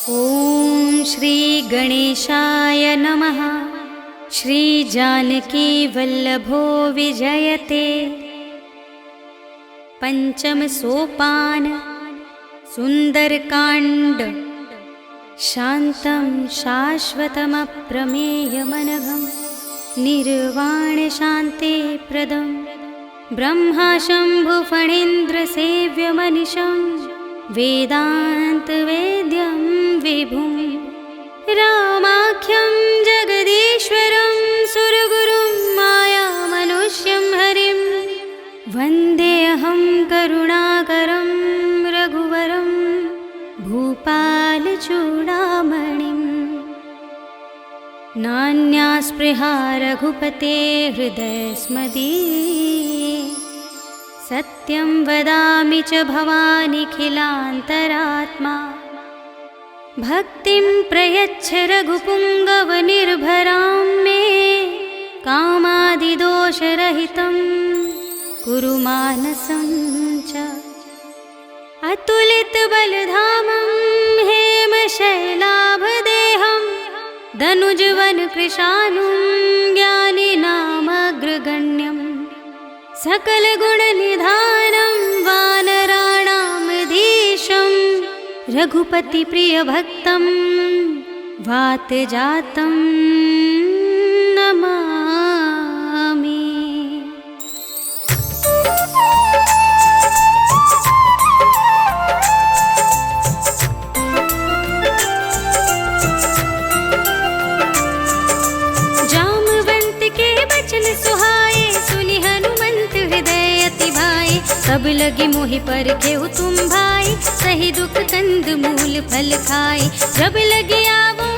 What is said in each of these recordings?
ॐ श्री गणेशाय नमः। श्री जानकी वल्लभो विजयते। पंचम सोपान सुंदरकांड। शांतं शाश्वतमप्रमेयमनघं निर्वाण शांति प्रदं ब्रह्मा शंभु फणीन्द्र सेव्यमनिशं वेदांत वेद्यं विभुं रामाख्यं जगदीश्वरं सुरगुरुं मायामनुष्यं हरिं वन्देऽहं करुणाकरं रघुवरं भूपालचूडामणिं। नान्या स्पृहा रघुपते हृदयस्मदीये सत्यं वदामि च भवानिखिलान्तरात्मा। भक्तिं प्रयच्छ रघुपुङ्गवनिर्भरां मे कामादिदोषरहितं कुरु मानसं च। अतुलितबलधामं हेमशैलाभदेहं दनुजवनकृशानुं ज्ञानिनामग्रगण्यं सकलगुणनिधानं वानराणामधीशं रघुपतिप्रियभक्तं वातजातं नमामि। सब लगी मोहि पर केहु तुम भाई, सही दुख कंद मूल फल खाई। जब लगी आवो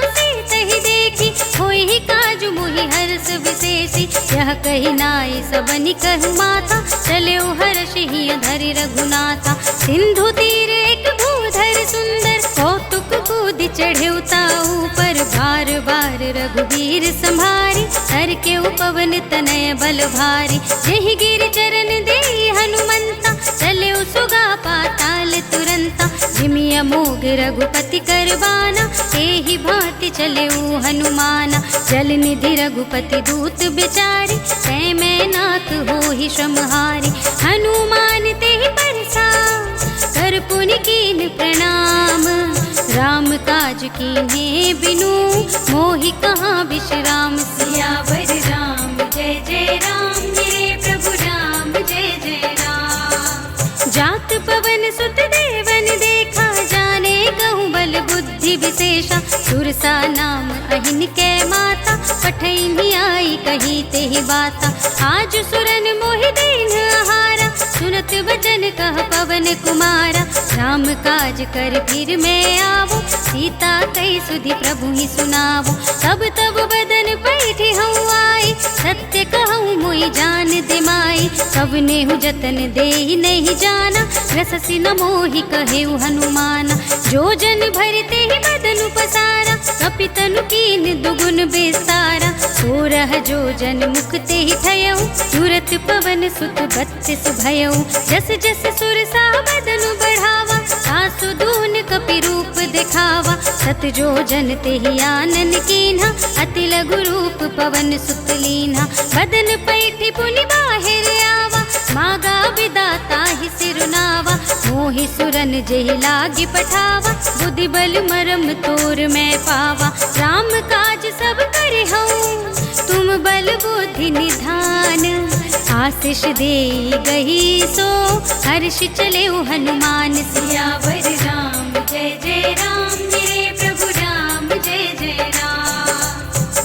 तही देखी, होई ही काजु मोहि हर्ष विशेषी। यह कही नाई सबनि कहु माता, चले हर्ष ही धरि रघुनाथा। सिंधु तीर एक भूधर सुंदर, कौतुक कूद चढ़े ताऊ पर। बार बार रघुवीर संभारी, हर के उपवन तनय बल भारी। यही गिर चरण दे हनुमंता, चले सुगा पाताल तुरंता। जिमि अमोघ रघुपति करबाना, एहि भांति चले हनुमाना। जल निधि रघुपति दूत बिचारी, तै मैं नाथ होहि श्रमहारी। हनुमान तेहि परसा, कर पुनि कीन प्रणाम। राम काज कीन्हे बिनु, मोहि कहाँ विश्राम। सियावर राम जय जय राम, मेरे प्रभु राम जय जय राम। जात पवन सुत देवन देखा, जाने कहूँ बल बुद्धि विशेषा। सुरसा नाम अहिन कै माता, पठैनी आई कही तेहि बाता। आज सुरन मोहि दीन आहारा, सुनत बचन कह पवन कुमारा। राम काज कर फिर मैं आवो, सीता कई सुधि प्रभु ही सुनावो। तब तब बदन पैठी हूँ आई, सत्य कहूँ मोहि जान दिमाई। कब नेहु जतन देहि नहीं जाना, रससि न मोहि कहेउ हनुमाना। जो जन भरते ही बदन पसारा, कपितनु कीन दुगुन विस्तारा। सोरह जो जन मुखते ही ठयऊ, तुरत पवन सुत 32 भयऊ। जस जस सुरसा बदन बढ़ावा, सासु दून कपि रूप दिखावा। सत जो जन तेहि आनन कीन्हा, अति लघु रूप पवन सुत लीन्हा। बदन पैठी पुनि बाहिर आवा, मागा विदाता ही सिरुनावा। मोहि सुरन जेहि लागी पठावा, बुद्धि बल मरम तोर मैं पावा। राम काज सब करे हूँ, तुम बल बुद्धि निधान। आशीष दे गही सो, हर्ष चले हनुमान। सियावर राम जय जय राम, मेरे प्रभु राम जय जय राम।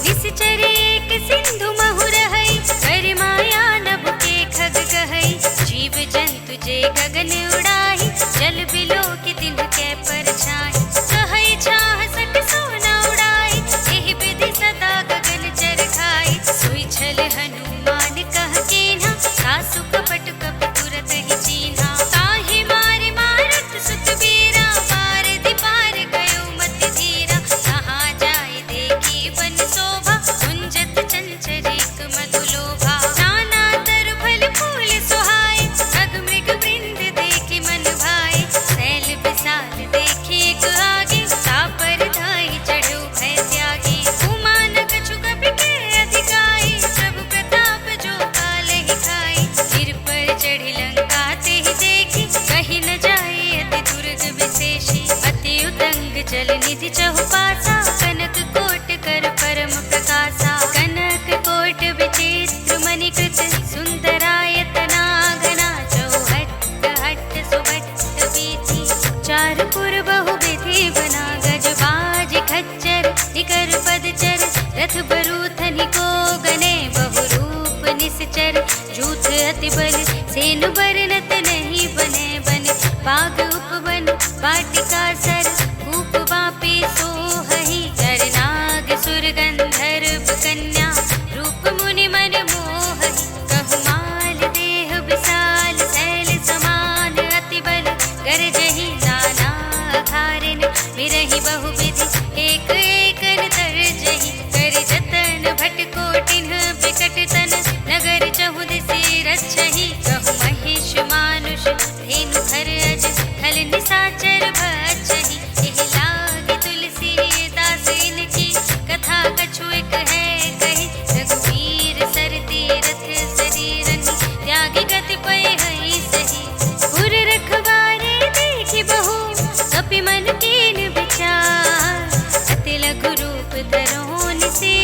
निश्चर एक सिंधु महु रहै, कर माया नभ के खग गहै। जीव जंतु जे गगन उड़ाही, जल बिलो के दिन के परछाई। कहै छाह सक सोना उड़ाई, एहि विधि सदा गगन चर खाई। सोई छल हनुमान कह केन्हा, सासु कपट कपि तुरत ही चीन्हा। ताहि मारे मारत सुत बीरा, चंचल निधि चहुपासा, कनक कोट कर परम प्रकाशा। कनक कोट विचित्र मणिकृत, सुंदरायतना घना। चौहट्ट हट्ट सुभट्ट वीथि, चार पुर बहु विधि बना। गजबाज खच्चर निकर पदचर, रथ बरूथनि को गने। बहु रूप निश्चर, जूथ अति बल, सेनु बरनत नहीं बने। बन बाग उपवन, वाटिका सर, कूप बापी सोहहि। कर नाग सुर गंधर्व कन्या, रूप मुनि मन मोहहि। कहु माल देह विशाल, शैल समान अति बल। गरजहि नाना अखारिन, बिरहि बहु विधि, एक एकन तरजहि। कर जतन भट कोटिन बिकट तन, नगर चहुदिसि रक्षहि। कहु महिष मानुष धेनु खर अज, खल निसाचर भक्षहि। एह लागी तुलसीदास इनकी, कथा कछु एक है कही। रघुवीर सर तीरथ शरीरन, त्यागी गति पय हई सही। पुर रखवारे देखि बहु, कपि मन कीन विचार। अति लघु रूप धरो निसि,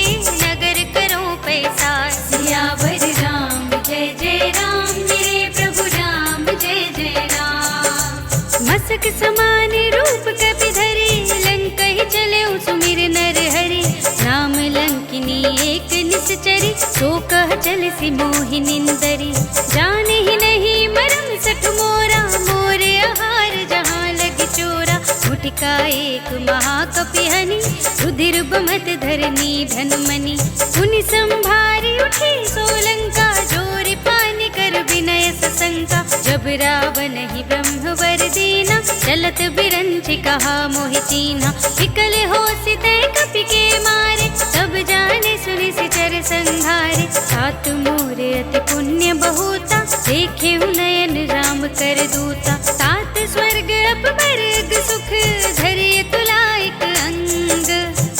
नगर करो पैसार। सियावर राम जय जय राम, मेरे प्रभु राम जय जय राम। मसक समान रूप कपि धरि, लंकहि चले सुमिर नर हरि। राम लंकिनी एक निश्चरी, सो कह चल सि मोहि निंदरी। जाने ही नहीं मरम सठ मोरा, मोरे आहार जहाँ लग चोरा। मुटिका एक महाकपि हनि, रुधिर बमत धरनी धन मनि। पुनि संभारी उठी सोलंका, जोरि पानि कर विनय सशंका। जब रावण ही ब्रह्म वर दीना, चलत बिरंचि कहा मोहि चीन्हा। विकल होसि तै कपि के मारे, तब जाने सुनि सिचर संहारे। तात मोर अति पुण्य बहुता, देखे नयन राम कर दूता। तात स्वर्ग अपवर्ग सुख, धरिय तुलाइक अंग।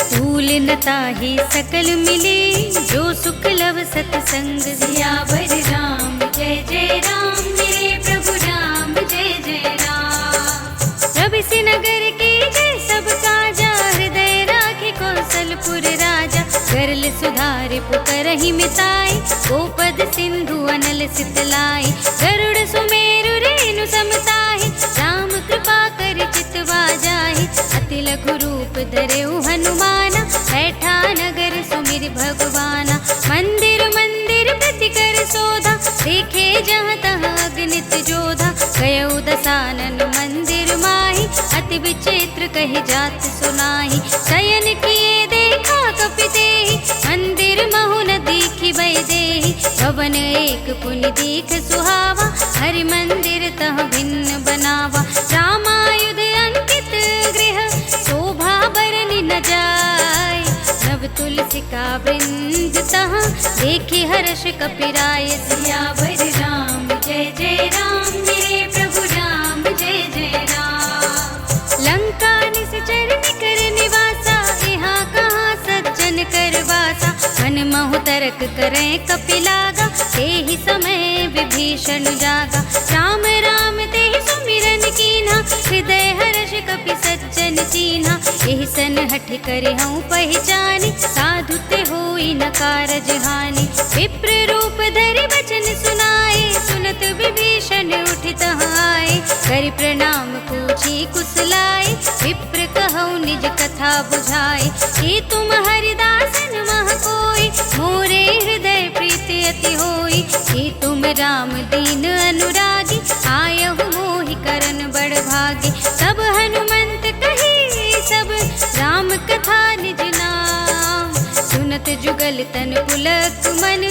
फूल न ताहि सकल मिले, जो सुख लव सतसंग। सियावर राम जय जय राम, मेरे प्रभु राम जय जय राम। रवि सि नगर के जय सब काजा, हृदय राखि कौशलपुर राजा। गरल सुधारि पुकारहि मिताई, गोपद सिंधु अनल सितलाई। गरुड़ सुमेरु रेणु समताहि, राम कृपा कर चितवा जाहि। अति लघु रूप धरेउ हनुमाना, बैठा नगर सुमिर भगवाना। मंदिर मंदिर प्रति कर सोधा, देखे जहाँ तहाँ अगणित जोधा। गयउ दसानन मंदिर माहि, अति विचित्र कहि जात सुनाहि। शयन किए देखा कपि तेहि, मंदिर महु न दीखि वैदेहि। भवन एक पुनि दीख सुहावा, हरि मंदिर तह भिन्न बनावा। रामायुध अंकित गृह, शोभा बरनि न जाय। नव तुलसी का वृंद तहाँ, देखि हर्ष कपिराय। सियावर राम जय जय राम, मेरे प्रभु राम जय जय राम। लंका निश्चर निकर निवासा, यहाँ कहाँ सज्जन कर वासा। मन महु तरक करें कपि लागा, तेहि समय विभीषण जागा। राम राम तेहि सुमिरन कीन्हा, हृदय हर्ष कपि सज्जन चीन्हा। एहि सन हठ करे हूँ पहचानी, साधु ते होई न कारज हानि। विप्र रूप धरि वचन सुनाए, सुनत विभीषण उठि तहाँ आए। करि प्रणाम पूछी कुशलाए, विप्र कहौ निज कथा बुझाए। कि तुम हरिदासन मह कोई, मोरे हृदय प्रीति अति होई। कि तुम राम दीन अनुरागी, आयहु मोहि करन बड़ भागी। सब हनुमंत कही सब, राम कथा निज नाम। सुनत जुगल तन पुलक मन,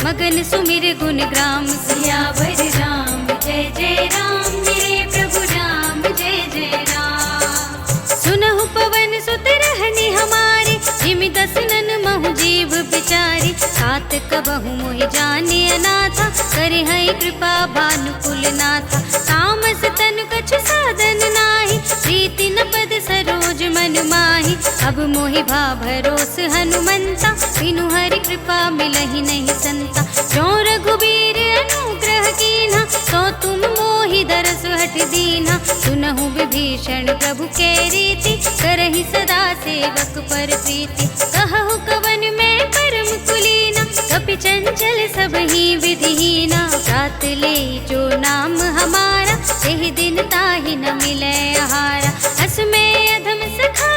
मगन सुमिर गुण ग्राम। सियावर राम जय जय राम, मेरे प्रभु राम जय जय राम। सुनहु पवन सुत रहनि हमारे, जिमि दसनन महु जीव बिचारी। तात कबहु मोहि जाने अनाथा, करे हई कृपा भानुकुल नाथा। तामस तन कछु साधन नाही, प्रीति न पद सरोज मन माही। अब मोहि भा भरोस हनुमंता, बिनु हरि कृपा मिलहि नहीं संता। जो रघुबीर अनुग्रह कीन्हा, सो तुम मोहि दरस हठ दीन्हा। सुन सुनहु विभीषण प्रभु के रीति, करहि सदा सेवक पर प्रीति। कहु कवन में परम कुलीना, कपि चंचल सबहि विधिहीना। रात ले जो नाम हमारा, एहि दिन ताहि न मिलै आहारा। अस में अधम सखा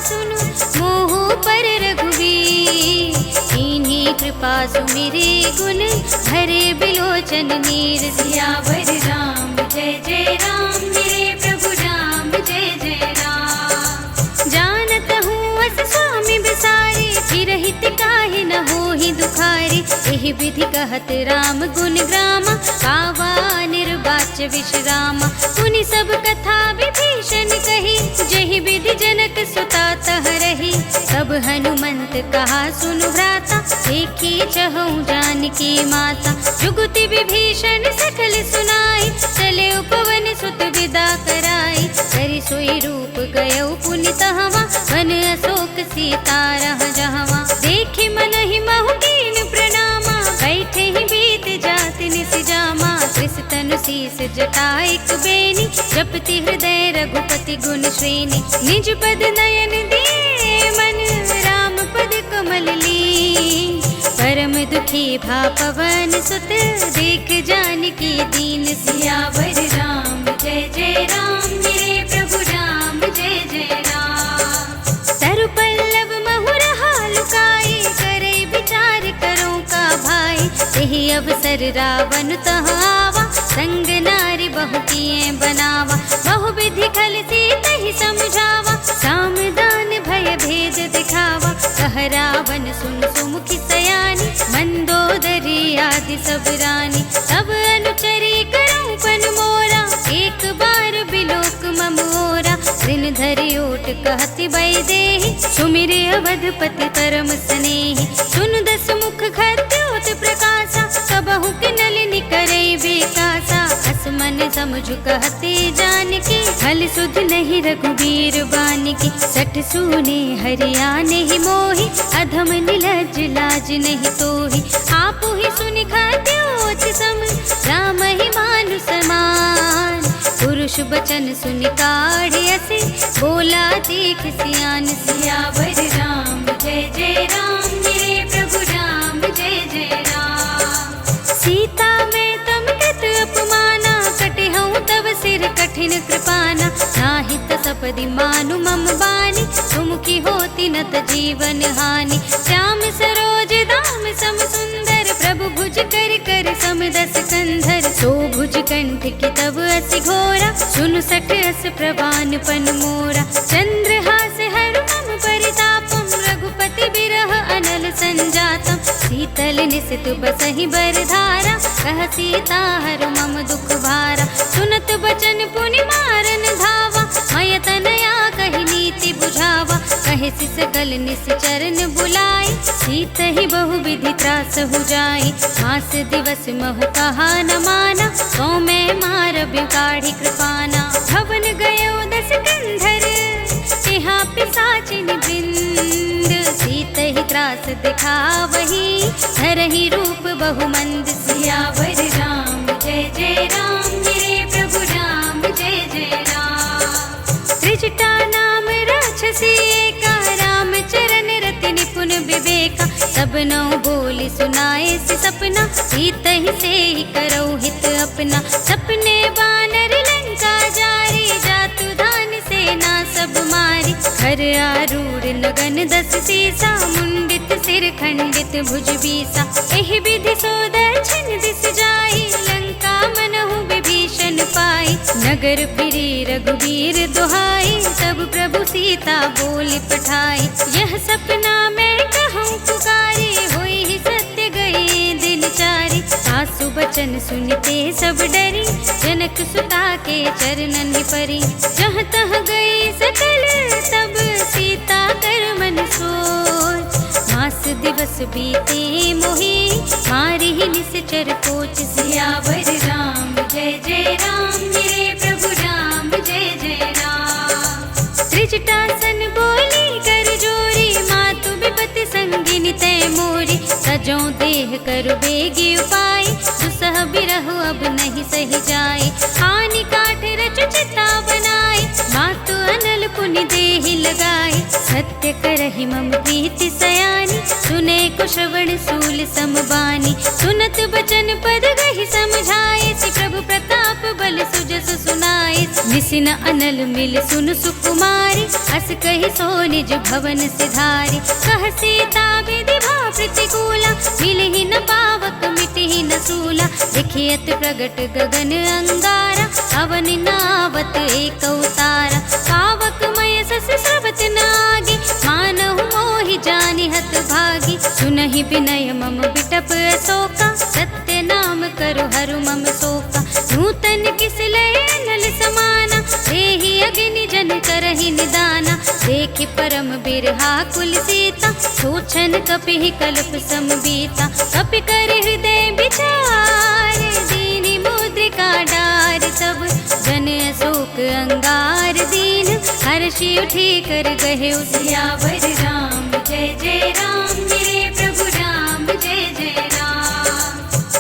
सुनु, मोह पर रघुवीर। कीन्ही कृपा सुमिरे गुण, भरे बिलोचन नीर। सियावर राम जय जय राम, मेरे प्रभु राम जय जय राम। जानत हूँ अस स्वामी बिसारे, फिरहित काहे न होहि दुखारे। एहि विधि कहत राम गुण ग्रामा, पावा निर्वाच्य विश्रामा। सुनि सब कथा विभीषण कही, जहि विधि जनक सुता तह रही। सब हनुमंत कहा सुनु भ्राता, देखी चहु जानकी माता। जुगति विभीषण सकल सुनाई, चले उपवन सुत विदा कराई। करि सोई रूप गयौ पुनि तहवा, वन अशोक सीता रह जहवा। देखि मनहि महु कीन प्रणामा, बैठे ही बीत जात निस जामा। कृष तनु शीस जटाइक बेनी, जपति हृदय रघुपति गुण श्रेणी। निज पद नयन दिए मन, राम पद कमल लीन। परम दुखी भा पवन सुत, देख जानकी दीन। सियावर राम जय जय राम, मेरे प्रभु राम जय जय राम। तरु पल्लव महुरहा लुकाई, करे विचार करो का भाई। यही अवसर रावण तह आवा, संग नारी बहु किए बनावा। बहु विधि खल सीतहि समझावा, साम दान भय भेद दिखावा। कह रावण सुन सुमुखी सयानी, मंदोदरी आदि सब रानी। तब अनुचरी करऊं पन मोरा, एक बार बिलोक ममोरा। दिन धरि ओट कहति वैदेही, सुमिरे अवधपति परम स्नेही। सुन दस मुख खद्योत प्रकाशा, कबहु कि नलिनी करे बेकासा। अस मन समझु कहते जानकी, फल सुध नहीं रघुबीर बानिकी। सठ सूने हरिया नहीं मोही, अधम निलज लाज नहीं तोही। आपु ही सुनि खद्योत सम, राम ही मानु समान। पुरुष बचन सुनि काढ़ असे, बोला देख सियान। सियावर राम जय जय राम, मेरे प्रभु राम जय जय राम। सीता में तम कत अपमाना, कटिहऊँ तब सिर कठिन कृपाना। नाहित सपदि मानु मम बानी, तुम की होती न त जीवन हानि। श्याम सरोज दाम सम सुंदर, प्रभु भुज कर कर सम दस कंधर। सो भुज कंठ की तब अस घोरा, सुनु सठ अस प्रवान पन मोरा। चंद्रहास हर मम परितापम, रघुपति बिरह अनल संजातम। शीतल निसित बसहि बरधारा, कह सीता हर मम दुख भारा। सुनत बचन पुनि मारन धावा, मय तनया कहि नीति बुझावा। कहे सकल निश्चरण बुलाई, सीत ही बहु विधि त्रास हो जाई। मास दिवस महु कहा न माना, सो मैं मार बिगाड़ी कृपाना। भवन गयो दस कंधर, तिहा पिशाचिन बिंद। सीत ही त्रास दिखावही, धरहि रूप बहुमंद। सियावर राम जय जय राम, मेरे प्रभु राम जय जय राम। त्रिजटा नाम राक्षसी एका, राम चरण रति निपुण विवेका। सब नौ बोली सुनाए से सपना, सीत ही से ही करो हित अपना। सपने बानर लंका जारी, जातु धान सेना सब मारी। घर आरूढ़ नगन दस सीसा, मुंडित सिर खंडित भुज बीसा। एहि विधि सो दक्षिण दिस जाई, लंका मनहु विभीषण पाई। नगर फिरी रघुबीर दुहाई, तब प्रभु सीता बोली पठाई। यह सपना मैं कहूँ पुकारी, होई ही सत्य गए दिन चारी। सासु बचन सुनते सब डरी, जनक सुता के चरणन परी। जहाँ तह गई सकल तब, सीता कर मन सोच। मास दिवस बीते मोही, मारी ही निश्चर कोच। सियावर राम जय जय राम, मेरे प्रभु राम जय जय राम। त्रिजटासन बोली कर जोरी, मातु विपति संगिनी तय मोरी। सजों देह कर बेगी उपाय, दुसह बिरह अब नहीं सही जाए। हानि काठ रच चिता बनाए, सत्य करहि मम प्रीति सयानी, सुने को श्रवण सूल समबानी। सुनत बचन पद गहि समझाए, श्री प्रभु प्रताप बल सुजस सुनाए। निसिन अनल मिल सुन सुकुमारी, अस कहि सो निज भवन सिधारी। कह सीता विधि भाव प्रतिकूला, मिलहि न पावक मिटहि न सूला। देखियत प्रगट गगन अंगारा, अवन नावत एक अवतारा। पावक मय सस स्रवत नागी, मानहु मोहि जानि हत भागी। सुनहि विनय मम बिटप अशोका, सत्य नाम करु हरु मम शोका। नूतन किस लय अनल समाना, देहि अग्नि जन करहि निदाना। देखि परम बिरहा कुल सीता, सोचन कपिहि कल्प समबीता। कपि कर हृदय विचार, दीनि मुद्रिका डार। तब जन अशोक अंगार दीन, हर्षि उठी कर गहे सियावर राम। जय जय राम मेरे प्रभु राम, जय जय राम।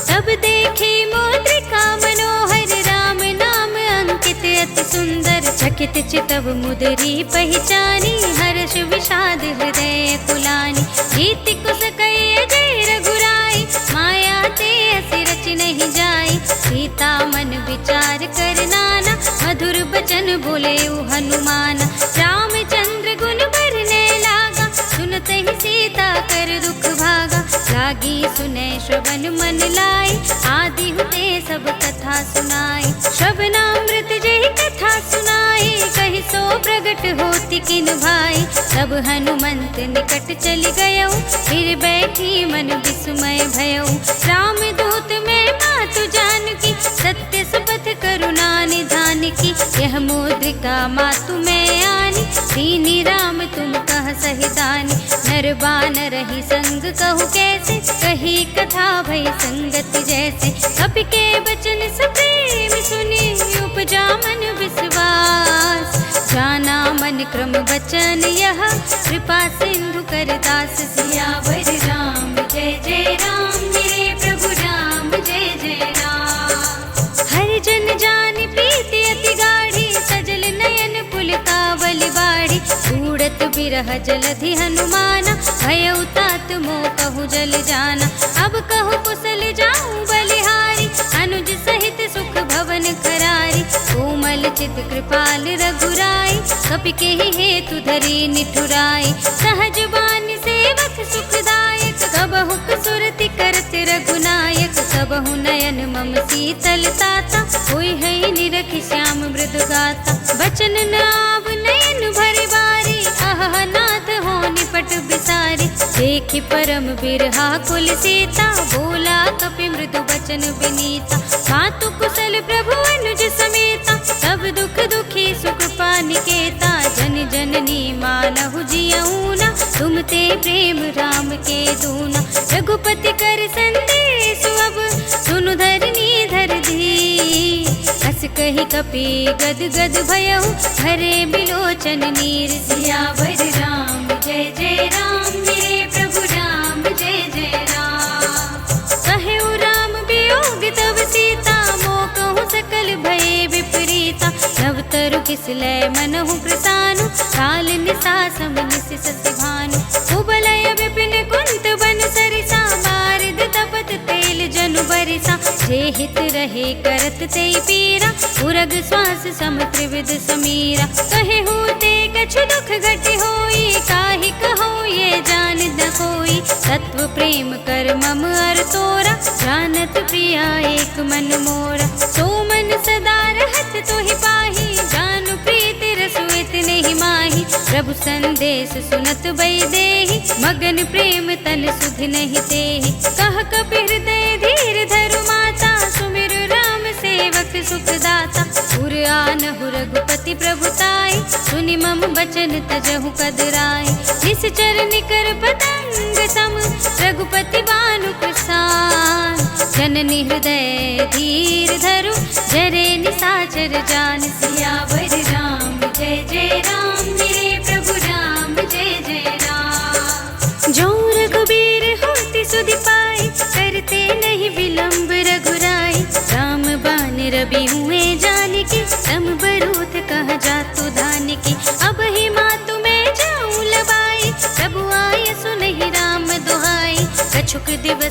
तब देखे मुद्रिका मनोहर, राम नाम अंकित अति सुंदर। चकित चितव मुदरी पहचानी, हर्ष विषाद हृदय कुलानी। रीति कुस कहिए जय रघुराई, माया ते असी रच नहीं जाई। सीता मन विचार कर नाना, मधुर बचन बोले हनुमान। रामचंद्र गुण बरने लागा, सुनते ही सीता कर दुख भागा। लागी सुने श्रवण मन लाई, आदि हुते सब कथा सुनाई। श्रवणामृत जय कथा सुनाई, कहि सो प्रगट होति किन भाई। तब हनुमंत निकट चलि गयो, फिर बैठी मन विस्मय भयो। राम दूत में मातु जानकी, सत्य शपथ करुणा निधान की। यह मुद्रिका मातु में आनी, दीनी राम तुम कह सही दानी। नर बानर रही संग कहु कैसे, कही कथा भई संगत जैसे। कपि के बचन सप्रेम सुनी, उपजा मन विश्वास। जाना मन क्रम बचन यह, कृपा सिंधु कर दास। सियावर राम जय जय राम मेरे प्रभु राम, जय जय राम। हर जन जान प्रीति अति गाढ़ी, सजल नयन पुलकावल बाढ़ी। उड़त बिरह जलधि हनुमाना, भयउ तात मोह कहु जल जाना। अब कहु कुशल जाऊं बलिहारी, अनुज सहित सुख भवन खरारी। कोमल चित कृपाल रघुराई, कपि केहि हेतु धरी निठुराई। सहज बानी सेवक सुखदायक, कबहु सुरति करत रघुनायक। सबहु नयन मम शीतल ताता, होई है निरखि श्याम मृदु गाता। बचन नाव नयन भरि बारी, आह नाथ हो निपट बिसारी। देखि परम बिरहा कुल सीता, बोला कपि मृदु बचन विनीता। मातु कुशल प्रभु अनुज समेता, सब दुख दुखी सुख पानिकेता। जन जननी मानहु जियऊना, तुम ते प्रेम राम के दूना। रघुपति कर संदेश अब, सुनु धरनी धर धी। हस कहि कपि गद गद भयउ, भरे बिलोचन नीर। सियावर राम जय जय राम मेरे प्रभु राम, जय जय राम। कहु राम वियोग तब सीता, मोह कहु सकल भये विपरीता। नव तरु किस लय मनहु प्रसानु, काल निसा सम निस सस भानु। कुबलय विपिन कुंत बन सरिसा, बारिद तपत तेल जनु बरिसा। जे हित रहे करत ते पीरा, उरग श्वास सम त्रिविध समीरा। कहे होते कछु दुख घट होई, काहि कहो ये जान न कोई। तत्व प्रेम कर मम अर तोरा, जानत प्रिया एक मन मोरा। सो मन सदा रहत तोहि पाही, जानु प्रीति रसु इतने ही माही। प्रभु संदेश सुनत बई देहि, मगन प्रेम तन सुध नहीं तेहि। कह कपि हृदय धीर धरु माता, सुमिर राम सेवक सुख दाता। पुर आनहु रघुपति प्रभुताई, सुनि मम बचन तजहु कदराई। जिस चरण कर पतंग सम, रघुपति बानु प्रसान। जननी हृदय धीर धरु, जरे निसाचर जान। सियावर राम जय जय राम मेरे प्रभु राम, जय जय राम। जो रघुबीर होति सुधि पाई, करते नहीं विलंब रघुराई। राम बान रवि हुए जानकी, सम बरूथ कह जातु धान की। अब ही मातु मैं जाऊं लबा,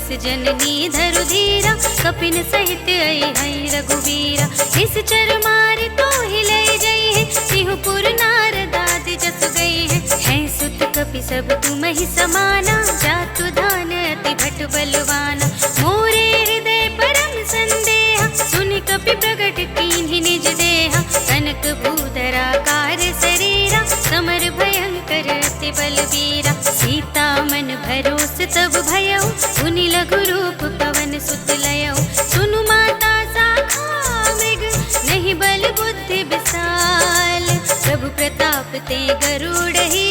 जस जननी धरु धीरा, कपिन सहित आई हई रघुवीरा। इस चर मार तो ही ले जई है, सिंहपुर नारदाद जस गई है सुत कपि सब तुम ही समाना, जातु दान अति भट बलवाना। मोरे हृदय परम संदेहा, सुनि कपि प्रगट कीन्हि निज देहा। कनक भूधरा कार शरीरा, समर भयंकर अति बलवीरा। सीता मन भरोस तब भयउ, सुनि लघु रूप पवन सुत लयउ। सुनु माता शाखा मृग, नहीं बल बुद्धि विशाल। प्रभु प्रताप ते गरुड़हि,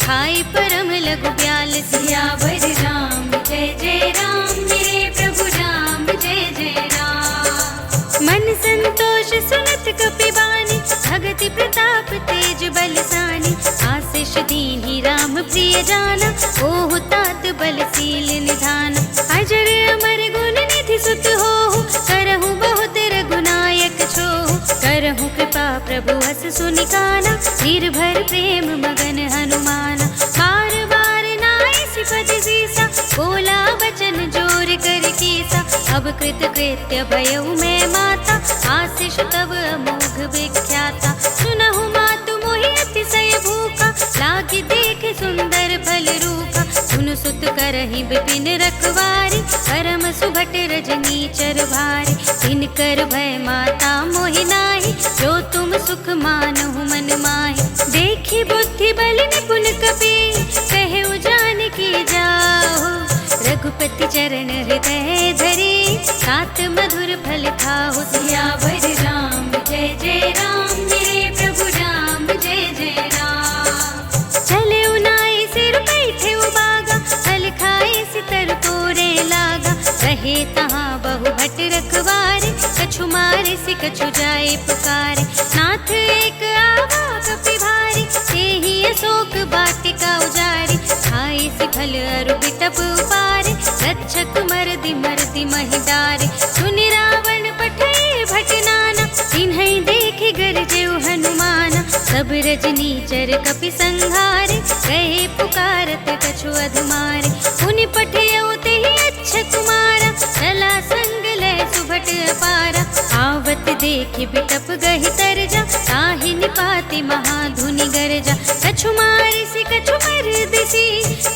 खाई परम लघु ब्याल। सियावर राम जय जय राम, मेरे प्रभु राम जय जय राम। मन संतोष सुनत कपि बानी, भगति प्रताप तेज बलसानी। आशीष दीन्हि राम प्रिय जाना, ओहु तात बलशील निधान। अजर अमर गुण निधि सुत होहु, करहु बहुत रघुनायक छोहु। करहु कृपा प्रभु हस सुनि काना, निर्भर प्रेम मगन हनुमाना। बार बार नाइ सिपद सीसा, बोला वचन जोर कर कीसा। अब कृत कृत्य भयउ मैं माता, आशीष तब अमोघ विख्याता। सुनहु मातु मोहि अतिशय भूखा, लागी देख सुंदर फल रूखा। सुनु सुत करहि विपिन रखवारी, परम सुभट रजनी चर भारी। तिनकर भय माता मोहि नाहि, जो तुम सुख मानहु मन माहि। देखि बुद्धि बल निपुण कपि, कहु जानकी जाहु। रघुपति चरण हृदय धरे, सात मधुर फल खाहु। सियावर राम जय जय राम, मेरे प्रभु राम जय जय राम। चले उनाई सिर बैठे उबागा, फल खाए सितर तोरे लागा। रहे तहाँ बहु भट रखवारे, कछु मारे सि कछु जाए पुकारे। नाथ एक आवा कपि भारी, तेहि अशोक वाटिका उजारी। खाए सि फल अरु बिटप उपारे, रक्षक मरदि महि डारे। सुनि रावण पठे भट नाना, तिन्है देखि गरजेउ हनुमाना। सब रजनी चर कपि संहारे, गए पुकारत कछु अधुमारे। पुनि पठियउ तेहि अच्छ कुमारा, चला संग लय सुभट अपारा। आवत देखि बिटप गहि तरजा, ताहि निपाति महाधुनि गरजा। कछु मारिसि कछु मरदिसि,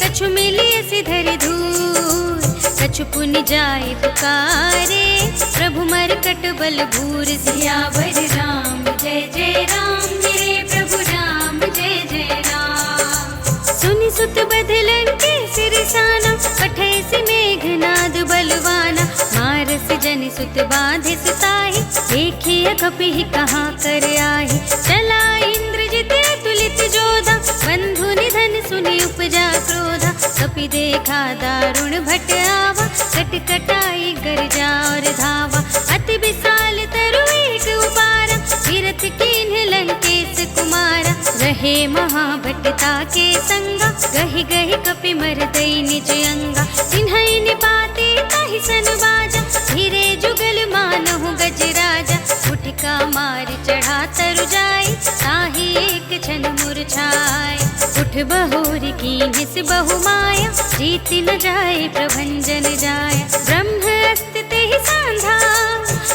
कछु मिलियसि धरि धूर। कछु पुनि जाय पुकारे, प्रभु मरकट बल भूर। सियावर राम जय जय राम, मेरे प्रभु राम जय जय राम। सुनि सुत बधलन के सिरसाना, पठै सि मेघनाद बलवाना। मारस जनि सुत बाँधे सुताहि, देखिए कपि कहाँ कर आहि। चला इंद्रजित अतुलित जोधा, बंधु निधन सुनि उपजा क्रोधा। कपि देखा दारुण भट आवा, कट कटाई गरजा और धावा। अति विशाल तरु एक उपारा, तीरथ कीन्ह लंकेश कुमारा। रहे महाभटता के संगा, गहि गहि कपि मरदई निज अंगा। तिन्है निपाते ताहि सन बाजा, धीरे जुगल मानहु गजराजा। उठका मार चढ़ा तरु जाय, ताहि एक क्षण मुरझाय। उठ बहोरी कीन्हि सि बहु माया, जीति न जाय प्रभंजन जाय। ब्रह्म अस्ति तेहि सांधा,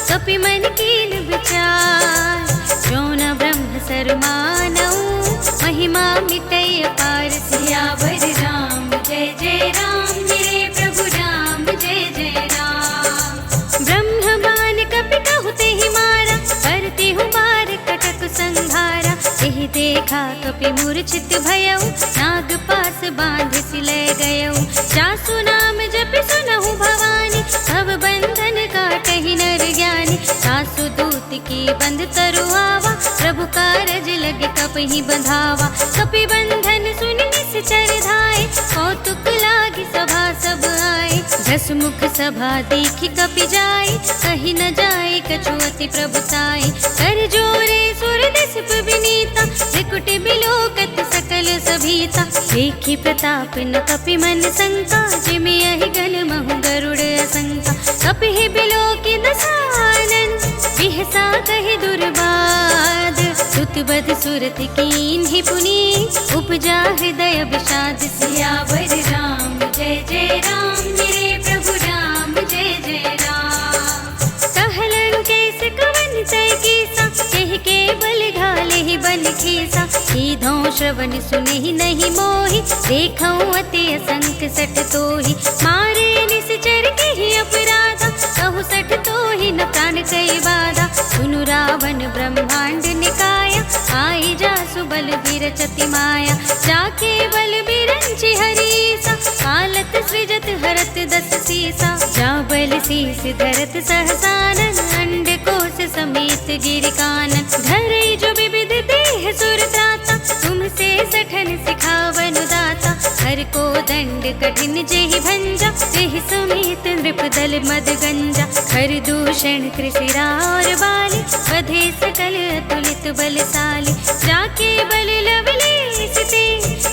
कपि मन कीन विचार। जो न ब्रह्म सर मानऊ, महिमा मिटै अपार। सियावर राम जय जय राम, मेरे प्रभु राम जय जय राम। ब्रह्म बान कपि कहु तेहि मारा, करते हूँ बार कटक संघारा। एहि देखा कपि मूर्छित भयउ, नाग पास बांध सि लय गयउ। जासु नाम जपि सुनहु भवानी, भव बंधन काटहि नर ज्ञानी। सासु दूत की बंध तरु आवा, प्रभु कारज लगे कपहि बंधावा। कपि बंधन सुनि निश्चर धाय, कौतुक लागी सभा सब आए। दस मुख सभा देखि कपि जाय, कहि न जाय कछु अति प्रभुताई। कर जोरे सुर दिसप विनीता, त्रिकुट बिलोकत सकल सभीता। देखि प्रताप न कपि मन शंका, जिमि यहि गन महु गरुड़ असंका। कपि बिलोकि दसानन, बिहसा कहि दुर्बाद। सुत बध सुरत कीन्हि पुनि, उपजा हृदय विषाद। सियावर राम जय जय राम, मेरे प्रभु राम श्रवण सुने ही नहीं मोहि, देखऊं अति असंख सठ तोहि। मारे निश्चर के ही अपराधा, कहु सठ तोहि न प्राण कई बाधा। सुनु रावण ब्रह्मांड निकाया, आई जासु बल विरचति माया। जाके बल बिरंचि हरीसा, पालत सृजत हरत दस सीसा। जा बल शीस धरत सहसानन, अंड कोश समेत गिर कानन। धरई जो विविध देह सुर त्राता, तुमसे सठन सिखावन दाता। हर को दंड कठिन जेहि भंजा, तेहि समेत नृप दल मद गंजा। हर दूषण कृषिरा और बाली, बधे सकल अतुलित बलशाली। जाके बल लवलेश ते,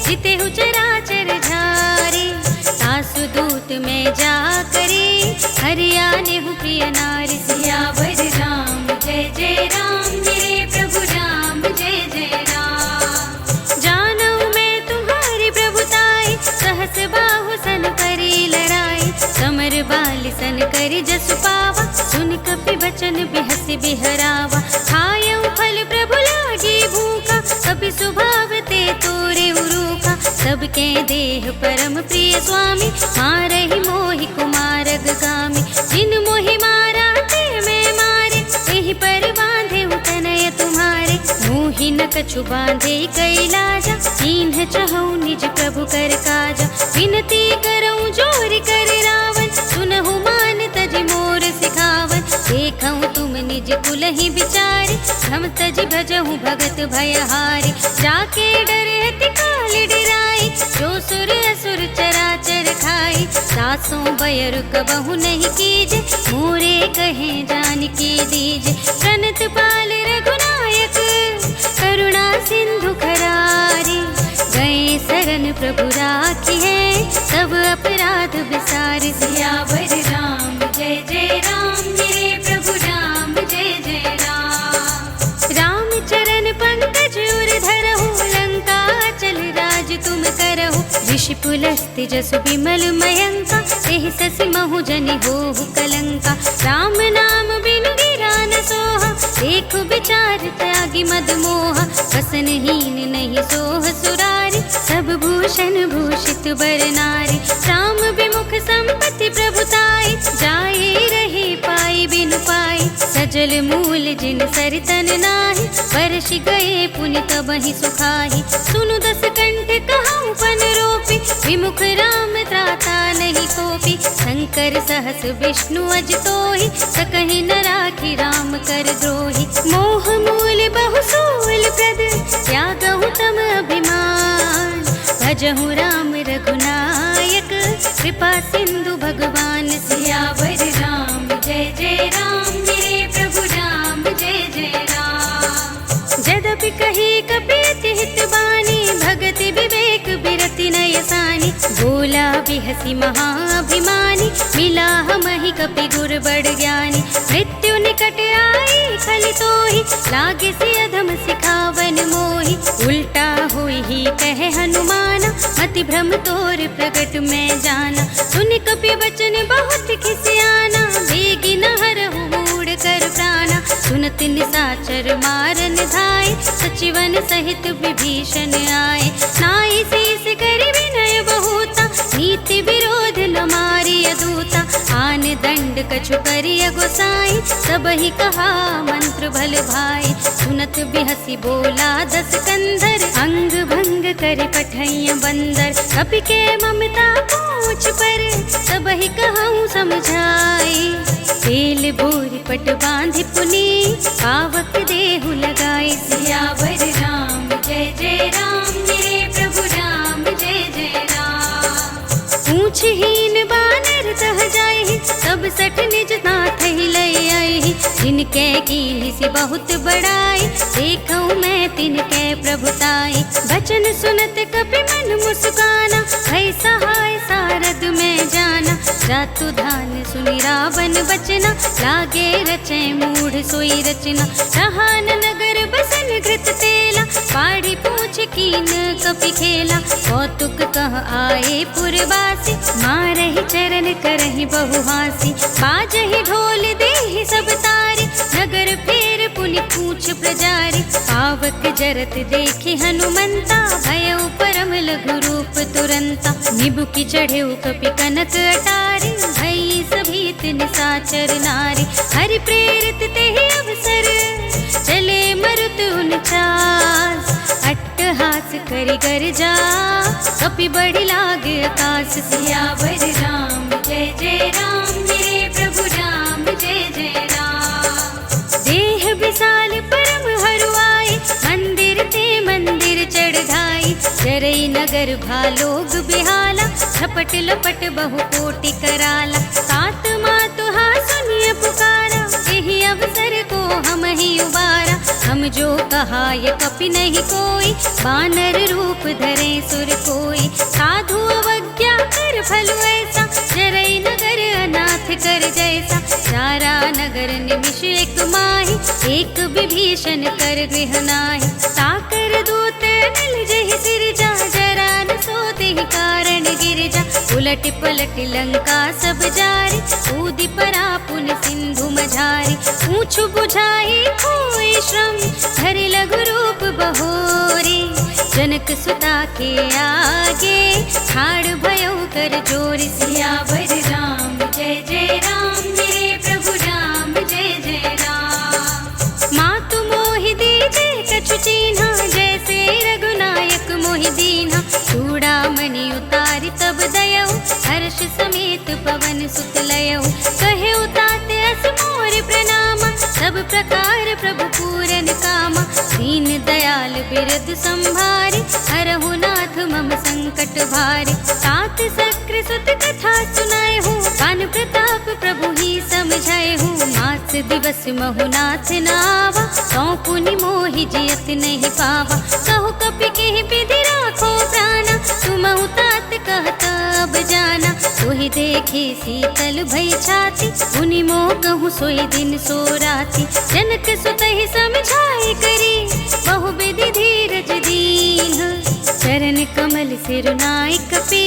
जितेहु चराचर झारे। सासु दूत में जा करे, हरियाने हूँ प्रिय नारी। सियावर राम जय जय राम, मेरे प्रभु राम जय जय राम। जानऊ मैं तुम्हारी प्रभुताई, सहस बाहु सन करी लड़ाई। समर बाल सन करी जसु पावा, सुन कपि बचन बिहसि बिहरावा। खायऊ फल प्रभु लागी भूखा, कपि स्वभाव ते तोरे उरूखा। सबके देह परम प्रिय स्वामी, मारहि मोहि कुमारग गामी। जिन मोहि मारा ते मैं मारे, एहि पर बांधे तनय तुम्हारे। मोहि न कछु बांधे कैलाजा, कीन्ह चहु निज प्रभु कर काजा। विनती करऊं जोर कर रावण, सुनहु मान तज मोर सिखावन। देखऊं तुम निज कुलहि बिचारे, हम तज भजहु भगत भयहारी। जाके डरहति काल डराई, जो सुर असुर चराचर खाई। सासों बयर कबहु नहीं कीजे, मोरे कहे जानकी दीजे। प्रणत पाल रघुनायक, करुणा सिंधु खरारी। गए शरण प्रभु राखी है, सब अपराध विसार। सियावर राम जय जय राम, मेरे प्रभु राम जय जय राम। राम चरण पंकज उर धरहु, लंका चल राज तुम करहु। ऋषि पुलस्त्य जसु विमल मयंका, तेहि ससि महु जनि होहु कलंका। राम नाम बिनु गिरा न सोहा, देखु विचार त्यागी मद मोहा। वसनहीन नहीं सोह सुरारी, सब भूषण भूषित बर नारी। राम विमुख संपत्ति प्रभुताई, जाए रही पाई बिनु पाई। सजल मूल जिन सरितन नाही, वर्ष गए पुनि तबहि सुखाही। सुनु दस कंठ कहऊँ पन रोपी, विमुख राम त्राता नहीं कोपी। शंकर सहस विष्णु अज तोहि, सकहि न राखी राम कर द्रोही। मोह मूल बहु सूल प्रद, त्यागहु तम अभिमान। भजहु राम रघुनायक, कृपा सिंधु भगवान। सियावर राम जय जय राम, मेरे प्रभु राम जय जय राम। जदपि कही कपीति हित बानी, भगति विवेक बिरति नय सानी। बोला बिहसी महाभिमानी, मिला हमहि कपि गुर बड़ ज्ञानी। मृत्यु निकट आई खलि तोहि, लागे सि अधम सिखावन मोहि। उल्टा होई ही कहे हनुमाना, मति भ्रम तोर प्रगट में जाना। सुनि कपि बचन बहुत खिसियाना, बेगी न हरहु मूढ़ कर प्राणा। सुनत निशाचर मारन धाय, सचिवन सहित विभीषण आए। नाई शीस करि विनय बहुता, नीति विरोध न मारिय दूता। आन दंड कछु करिय गोसाई, सबहि कहा मंत्र भल भाई। सुनत बिहसी बोला दस कंधर, अंग भंग करि पठैय बंदर। कपि के ममता पूछ पर, सबहि कहऊँ समझाई। तेल बोर पट बांधि पुनी, पावक देहु लगाई। सियावर राम जय जय राम, मेरे प्रभु राम जय जय राम। पूछहीन बानर तह जाहि, सब सठ निज नाथ ही लय आहि। जिनके कीन्हि सि बहुत बड़ाई, देखऊँ मैं तिनके प्रभुताई। बचन सुनत कपि मन मुस्काना, भय सहाय सारद में जाना। जातु धान सुनि रावण बचना, लागे रचे मूढ़ सोई रचना। रहान नगर बसन घृत तेला, पाढ़ी पूछ कीन कपि खेला। कौतुक कह आए पुरवासी, मारहि चरण करहि बहुहासी। बाजहि ढोल देहि सब तारे, नगर फेर पुनि पूछ पूछ प्रजारी। पावक जरत देखे हनुमंता, भयउ परम लघु रूप तुरंता। निबुकि चढ़ेउ कपि कनक अटारी, भई सभीत निसाचर नारी। हरि प्रेरित तेहि अवसर, चले मरुत 49। अट्टहास करि गर्जा, कपि बढ़ि लाग आकाश। सियावर राम जय जय राम, मेरे प्रभु राम जय जय राम। देह विशाल परम हरुआई, मंदिर ते मंदिर चढ़ाई। चरई नगर भालोग बिहाला, झपट लपट बहु कोटि कराला। सात मातुहा सुनिय पुकारा, यही अवसर को हम ही उबारा। हम जो कहा ये कपि नहीं कोई, बानर रूप धरे सुर कोई। साधु अवज्ञा कर फलु ऐसा, चरई नगर अनाथ कर जैसा। सारा नगर निमिष एक माही, एक विभीषण कर गृह नाहि। साकर दूत मिल जहि सिरजा, जरा न सोते ही कारण गिरजा। उलट पलट लंका सब जारी, कूदि परा पुन सिंधु मझारी। पूछ बुझाई खोई श्रम, धरि लघु रूप बहोरी। जनक सुता के आगे, ठाड़ भयउ कर जोरी। सियावर राम जय जय राम, मेरे प्रभु राम जय जय राम। मातु मोहि दीजे कछु चीन्हा, जैसे रघुनायक मोहि दीन्हा। चूड़ामणि उतारि तब दयउ, हर्ष समेत पवन सुत लयउ। कहे उताते अस मोर प्रणामा, सब प्रकार प्रभु पूरन कामा। दीन दयाल बिरद संभारी, हरहु नाथ मम संकट भारी। तात सक्र सुत कथा सुनाए हूँ, पान प्रताप प्रभु ही समझाए हूँ। मास दिवस महु नाथ नावा, सौ पुनि मोहि जियत नहीं पावा। कहु कपि केहि विधि राखो प्राणा, तुमहु तात कहत अब जाना। सोहि देखे शीतल भई छाती, पुनि मोह कहूँ सोई दिन सो राति। जनक सुतहि समझाई करी, बहु विधि धीरज दीन। चरण कमल सिरुनाई कपि,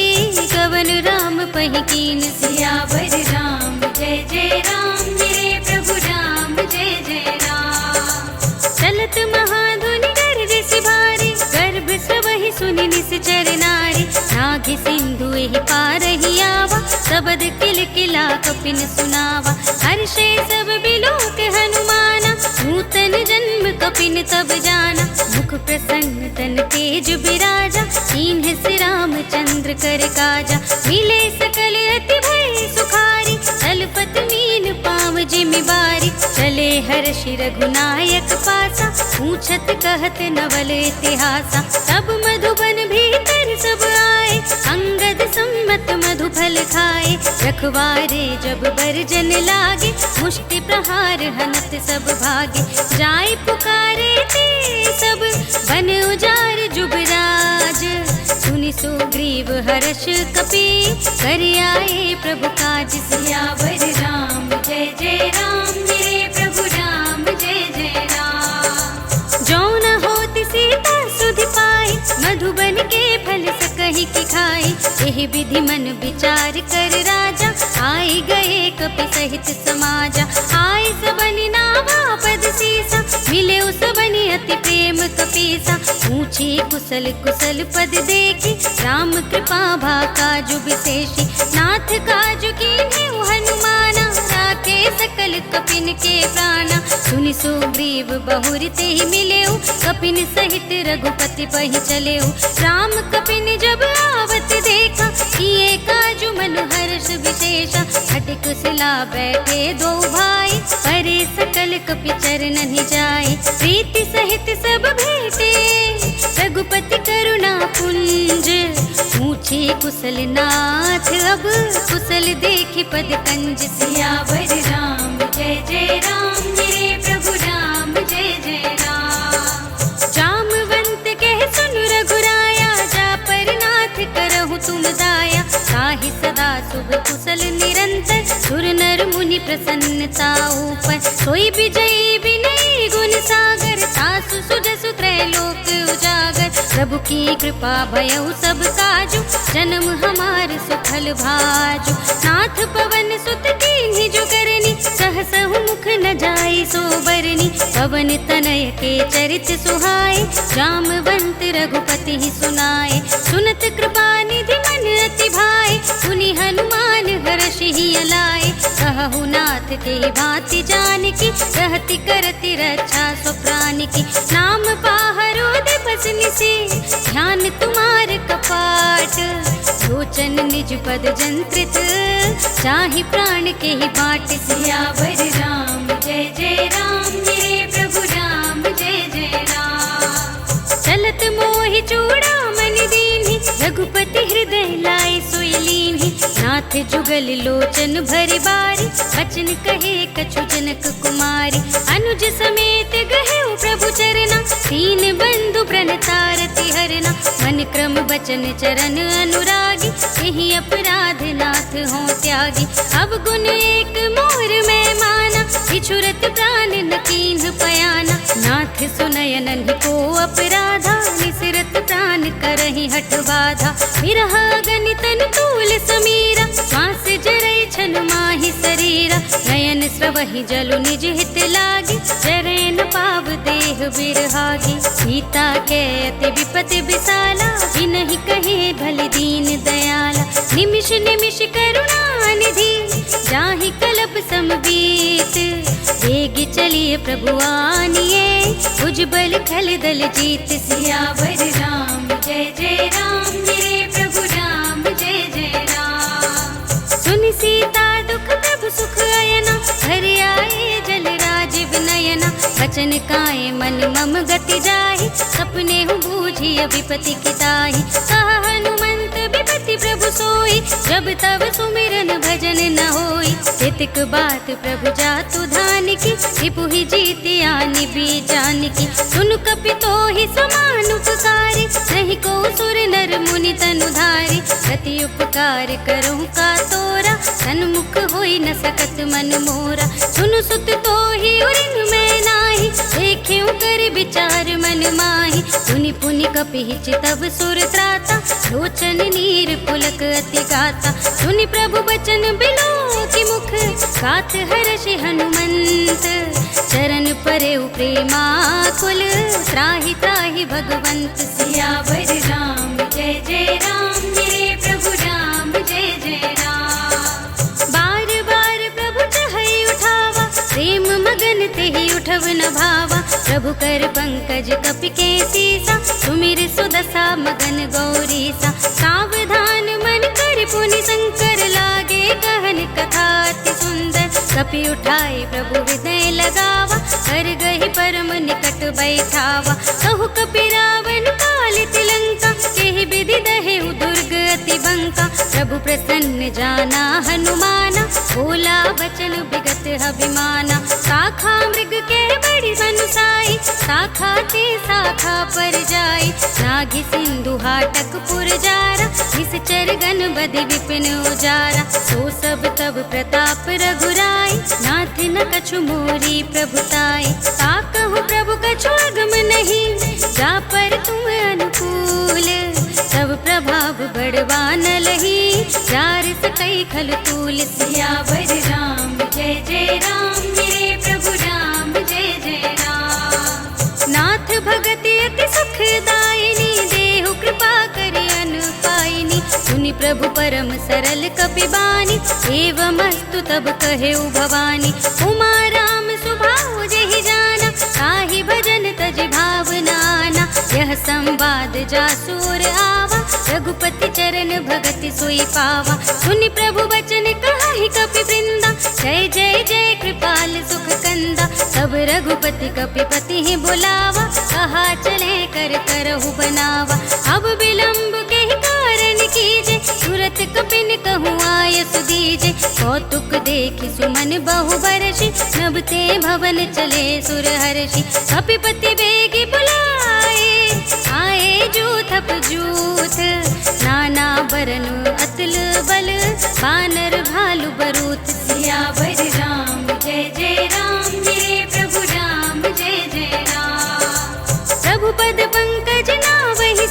कवन राम पहि कीन। सियावर राम जय जय राम, मेरे प्रभु राम जय जय राम। चलत महाधुनि गर्जिसि भारी, गर्भ सबहि सुनि निश्चर नारी। नाघि सिंधु एहि पारहि आवा, सबद किलकिला कपिन सुनावा। हर्षे सब बिलोक हनुमाना, नूतन जन्म कपिन तब जाना। मुख प्रसन्न तन तेज बिराजा, कीन्ह से रामचंद्र कर काजा। मिले सकल अति भय सुखारी, तलपत मीन पाव जिमि बारी। चले हर्षि रघुनायक पासा, पूछत कहत नवल इतिहासा। तब मधुबन भीतर सब आए, अंगद सम्मत मधु फल खाए। रखवारे जब बरजन लागे, मुष्टि प्रहार हनत सब भागे। जाय पुकारे ते सब, बन उजार जुबराज। सुनि सुग्रीव हर्ष कपि, कर आए प्रभु काज। सियावर राम जय जय राम, मेरे प्रभु राम जय जय राम। जो न होत सीता सुधि पाई, मधुबन के फल सकहि की खाई। यही विधि मन विचार कर राजा, आए गए कपि सहित समाजा। आए सबनि नावा पद सीसा, मिले सबनि अति प्रेम कपीसा। पूछी कुशल कुशल पद देखी, राम कृपा भा काजु विशेषी। नाथ काजु कीन्हे हनुमाना, राखे सकल कपिन के प्राणा। सुनि सुग्रीव बहुरि तेहि मिलेउ, कपिन सहित रघुपति पहि चलेउ। राम कपिन जब आवत देखा, किए काजु मनु हर्ष विशेषा। हट कुशला बैठे दो भाई, परे सकल कपि चरणहि जाए। प्रीति सहित सब भेटे, रघुपति करुणा पुंज। पूछे कुशल नाथ अब, कुशल देखि पद कंज। सियावर राम जय जय राम, मेरे प्रभु राम जय जय राम। जामवंत कह सुन रघुराया, जा पर नाथ करहु तुम दाया। ताहि सदा शुभ कुशल निरंतर, सुर नर मुनि प्रसन्नता ऊपर। सोई विजयी विनयी गुण सागर, सासु सुजसु त्रैलोक उजागर। प्रभु की कृपा भयउ सब काजु, जन्म हमार सुफल भाजु। नाथ पवन सुत कीन्ही जो करनी, सहसहु मुख न जाई सो बरनी। पवन तनय के चरित सुहाए, जामवंत रघुपति ही सुनाए। सुनत कृपा निधि मन अति भाए, सुनि हनुमान हर्षि हिय लाए। कहु नाथ के भांति जानकी, रहति करति रक्षा सो प्राण की। नाम पाहरो दिवस निशि, ध्यान तुम्हार कपाट। लोचन निज पद जंत्रित, चाहि प्राण के ही बाट। सियावर राम जय जय राम, मेरे प्रभु राम जय जय राम। चलत मोहि चूड़ामणि दीन्हि, रघुपति हृदय लाए सोई लीन्हि। नाथ जुगल लोचन भरि बारी, बचन कहे कछु जनक कुमारी। अनुज समेत गहेउ प्रभु चरना, दीन बंधु प्रण तारति हरना। मन क्रम बचन चरण अनुरागी, यही अपराध नाथ हो त्यागी। अब गुण एक मोर में माना, बिछुरत प्राण न कीन्ह पयाना। नाथ सुनयन को अपराधा, निसरत प्राण करहि हठ बाधा। विरह गनितन तूल समीरा, श्वास जरै छन माहि शरीरा। नयन स्रवहि जलु निज हित लागी, जरै न पाव देह बिरहागी। सीता के अति विपति विसाला, बिनहि कहे भलि दीन दयाला। निमिष निमिष करुणा निधि, जाहि कलप समबीत। वेग चलिए प्रभु आनिए, उज्जवल खल दल जीत। सियावर राम जय जय राम, मेरे प्रभु राम जय जय राम। सुनि सीता दुख प्रभु सुख अयना, हरि आए जल राज विनयना। बचन काए मन मम गति जाहि, सपने हूँ बूझिय विपति की ताहि। कहा हनुमंत विपति प्रभु सोई, जब तब सुमिरन भजन न होई। हितक बात प्रभु जातु धान की, रिपुहि जीति आनि बीजान की। सुनु कपि तोहि समान उपकारी, नहीं को सुर नर मुनि तनु धारी। प्रति उपकार करहु का तोरा, सन्मुख होई न सकत मन मोरा। सुनु सुत तोहि उरिन में नाही, देखेउ कर विचार मन माही। सुनि पुनि कपि चितव सुर त्राता, लोचन नीर पुलक अति गाता। सुनि प्रभु बचन बिलो की मुख, गात हर्षि हनुमंत। चरण परेउ प्रेमाकुल, त्राहि त्राहि भगवंत। सियावर राम जय जय राम, मेरे प्रभु राम जय जय राम। बार बार प्रभु चहई उठावा, प्रेम मगन तेहि उठव न भावा। प्रभु कर पंकज कपि के सीसा, सुमिर सुदशा मगन गौरीसा। सावधान मन कर पुनि शंकर लागे, कहन कथा अति सुंदर। कपि उठाए प्रभु हृदय लगावा, कर गहि परम निकट बैठावा। कहु कपि रावण कालित लंका, केहि विधि दहेउ दुर्ग अति बंका। प्रभु प्रसन्न जाना हनुमाना, बोला वचन विगत अभिमाना। शाखा मृग के बड़ी बनुसाई, शाखा ते शाखा पर जाई। नागि सिंधु हाटक पुर जारा, निश्चर गण बधि विपिन उजारा। सो सब तब प्रताप रघुराई, नाथ न कछु मोरी प्रभुताई। ताकहु प्रभु कछु अगम नहीं, जा पर तुम अनुकूल। सब प्रभाव बड़वान लही, जार सकई खल तूल। सियावर राम जय जय राम, मेरे प्रभु राम जय जय राम। नाथ भगति अति सुखदायिनी, देहु कृपा करि अनुपायिनी। सुनि प्रभु परम सरल कपि बानी, एवमस्तु तब कहेउ भवानी। उमा राम सुभाउ जेहि जाना, ताहि भजन तज भावनाना। यह संवाद जासुर आवा, रघुपति चरण भगति सोई पावा। सुनि प्रभु वचन कहाहि कपि वृंदा, जय जय जय कृपाल सुख कंदा। सब रघुपति कपिपति ही बुलावा, कहा चले कर करहु बनावा। अब विलंब के कारण कीजे, तुरत कपिन कहूँ आय सुदीजे। कौतुक देखि सुमन बहु बरषि, नभते भवन चले सुर हर्षि। कपिपति बेगी बुलाए, आए जूथप जूथ। नाना बरनु अतुल बल, बानर भालु बरूथ। सियावर राम जय जय राम, मेरे प्रभु राम जय जय राम। प्रभु पद पंकज नावहि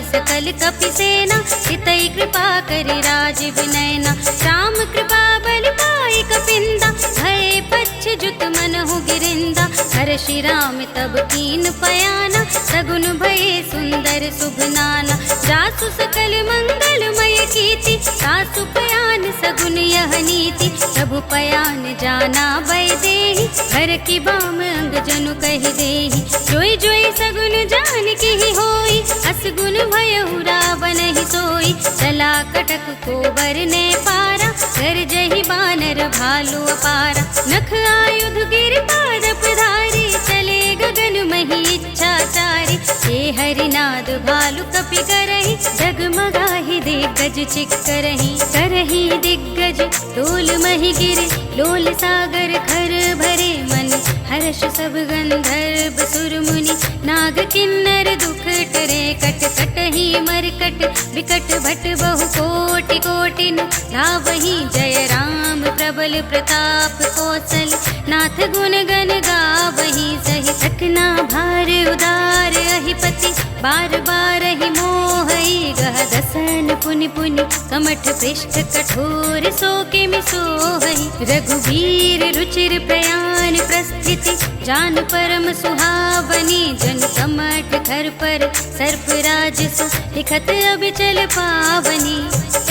सकल कपि सेना, हितै कृपा करि राज विनयना। राम कृपा बल पाई कपिंदा, भय पच्छ जुत मनहु गिरिंदा। हर्षि राम तब कीन पयाना, सगुन भये सुंदर शुभ नाना। जासु सकल मंगलमय कीर्ति, सासु पयान सगुन यह नीति। प्रभु पयान जाना भय देहि, हर की बाम अंग जनु कहि देहि। जोई जोई सगुन जान की होई, असगुन भयउ रावण ही सोई। चला कटक को बरने पारा, कर जहि बानर भालु अपारा। नख आयुध गिर पादप धारी, चले गगन मही इच्छा चारी। हे हरिनाद भालु कपि करहि, डगमगाहि दिग्गज चिक करहि। करहि दिग्गज डोल मही गिरे, लोल सागर खर भरे मन। हर्ष सब गंधर्व सुर मुनि, नाग किन्नर दुख टरे। कट कटहि मरकट विकट भट बहु कोटि कोटिन। धावहि जय राम प्रबल प्रताप कौशल, नाथ गुण गण गावहि सहि। सकना भार उदार अहिपति, बार बार ही मोहई। गह दसन पुनि पुनि, कमठ पृष्ठ कठोर सोके मिसोहई। रघुवीर रुचिर प्रयाण प्रस्थिति, जान परम सुहावनी। जन कमठ खर पर सर्पराज सु, लिखत अबिचल पावनी।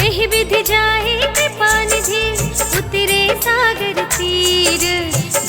एहि विधि जाहि कृपा निधि, उतरे सागर तीर।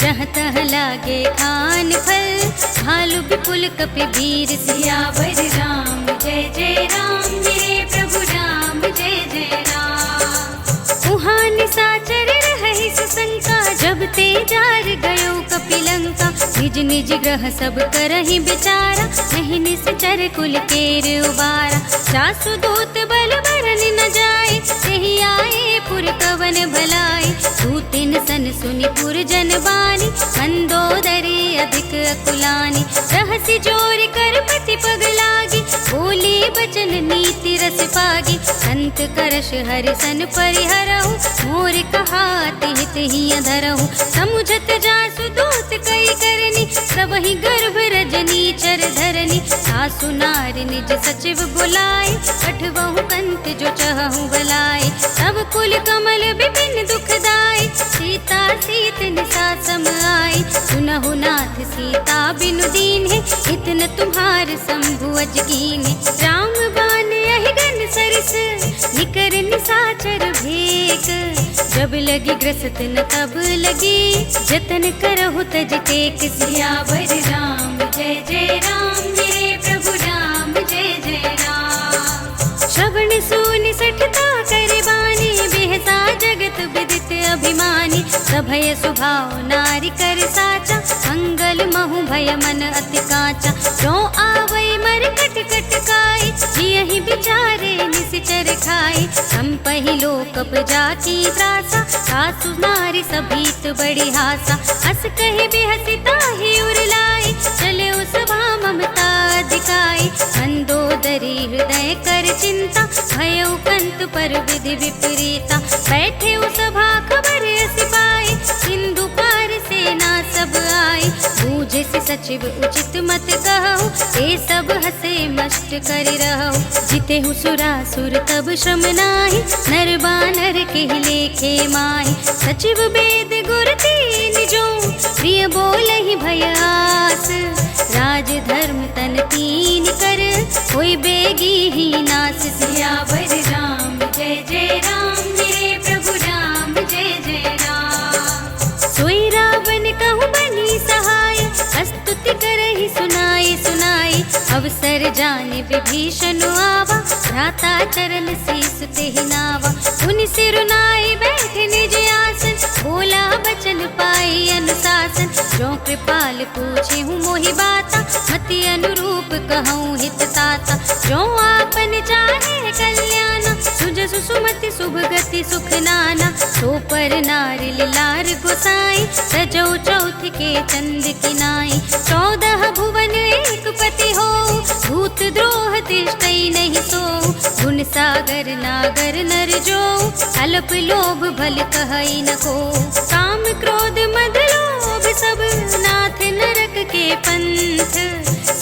जहाँ तह लागे खान फल, भालु विपुल कपि वीर। सियावर राम जय जय राम, मेरे प्रभु राम जय जय राम। उहाँ निशाचर रहहि सुशंका, जब ते जार गयो कपिलंका। निज निज ग्रह सब करहि विचारा, नहीं निश्चर कुल केर उबारा। जासु दूत बल बरन न जाए, तेहि आए पुर कवन भलाई। दूतिन सन सुनि पुर जन बानी, मंदोदरी अधिक अकुलानी। रहसि जोरि कर पति पग लागी, बोली बचन नीति रस पागी। संत करश हरि सन परिहरहु, मोर कहात हित ही अधरहु। समुझत जासु दूत कई करनी, सबहि गर्भ रजनी चर धरनी। सासु नार निज सचिव बुलाए, पठबहु कंत जो चहु बलाए। सब कुल कमल विपिन दुखदाई, सीता सीत निसा सम आई। सुनहु नाथ सीता बिनु दीन्हे, इतन तुम्हार शंभु अजकीन्हे। राम बान यहि गन सरिस, निकर निसाचर भेक। जब लगी ग्रसत न तब लगी, जतन करहु तज टेक। सियावर राम जय जय राम, मेरे प्रभु राम जय जय राम। श्रवण सुनि सठता कर बानी, बेहसा जगत विदित अभिमानी। सभय स्वभाव नारी कर साचा, मंगल महु भय मन अति काचा। जो आवै मर कट कट काई, जियहि विचारे निसिचर खाई। संपहि लोकप जाकी त्रासा, सासु नारी सभीत बड़ी हासा। हस कहि बेहसी ताहि उरलाई, चले सभा ममता दिखाई। मंदोदरी हृदय कर चिंता, भयउ कंत पर विधि विपरीता। बैठे सभा खबर सिपाही, सिंधु पार सेना सब आई। बूझे से सचिव उचित मत कहु, ये सब हसे मस्त कर रहु। जितेहु सुरासुर तब श्रम नाही, नर बानर के लेखे माही। सचिव वेद गुर तीन जो, प्रिय बोलहि भय आस। राज धर्म तन तीन कर, होई बेगी ही नास। सियावर राम जय जय राम, मेरे प्रभु राम जय जय राम। सोई रावण कहु बनी सहाय, स्तुति करहि सुनाई सुनाई। अवसर जाने विभीषण आवा, भ्राता चरण शीस तेहि नावा। उनि सिर नाई बैठे निज आसन, बोला बचन पाई अनुशासन। जो कृपाल पूछे हूँ मोहि बाता, मति अनुरूप कहूँ हित ताता। जो आपन चाहे कल्याणा, सुजसु सुमति शुभ गति सुख नाना। सो पर नारी लार गोसाई, सजौ चौथ के चंद की नाई। 14 भुवन एक पति हो, भूत द्रोह तिष्ठई नहीं सो। गुण सागर नागर नर जो, अल्प लोभ भल कहई न को। काम क्रोध मद लोभ सब, नाथ नरक के पंथ।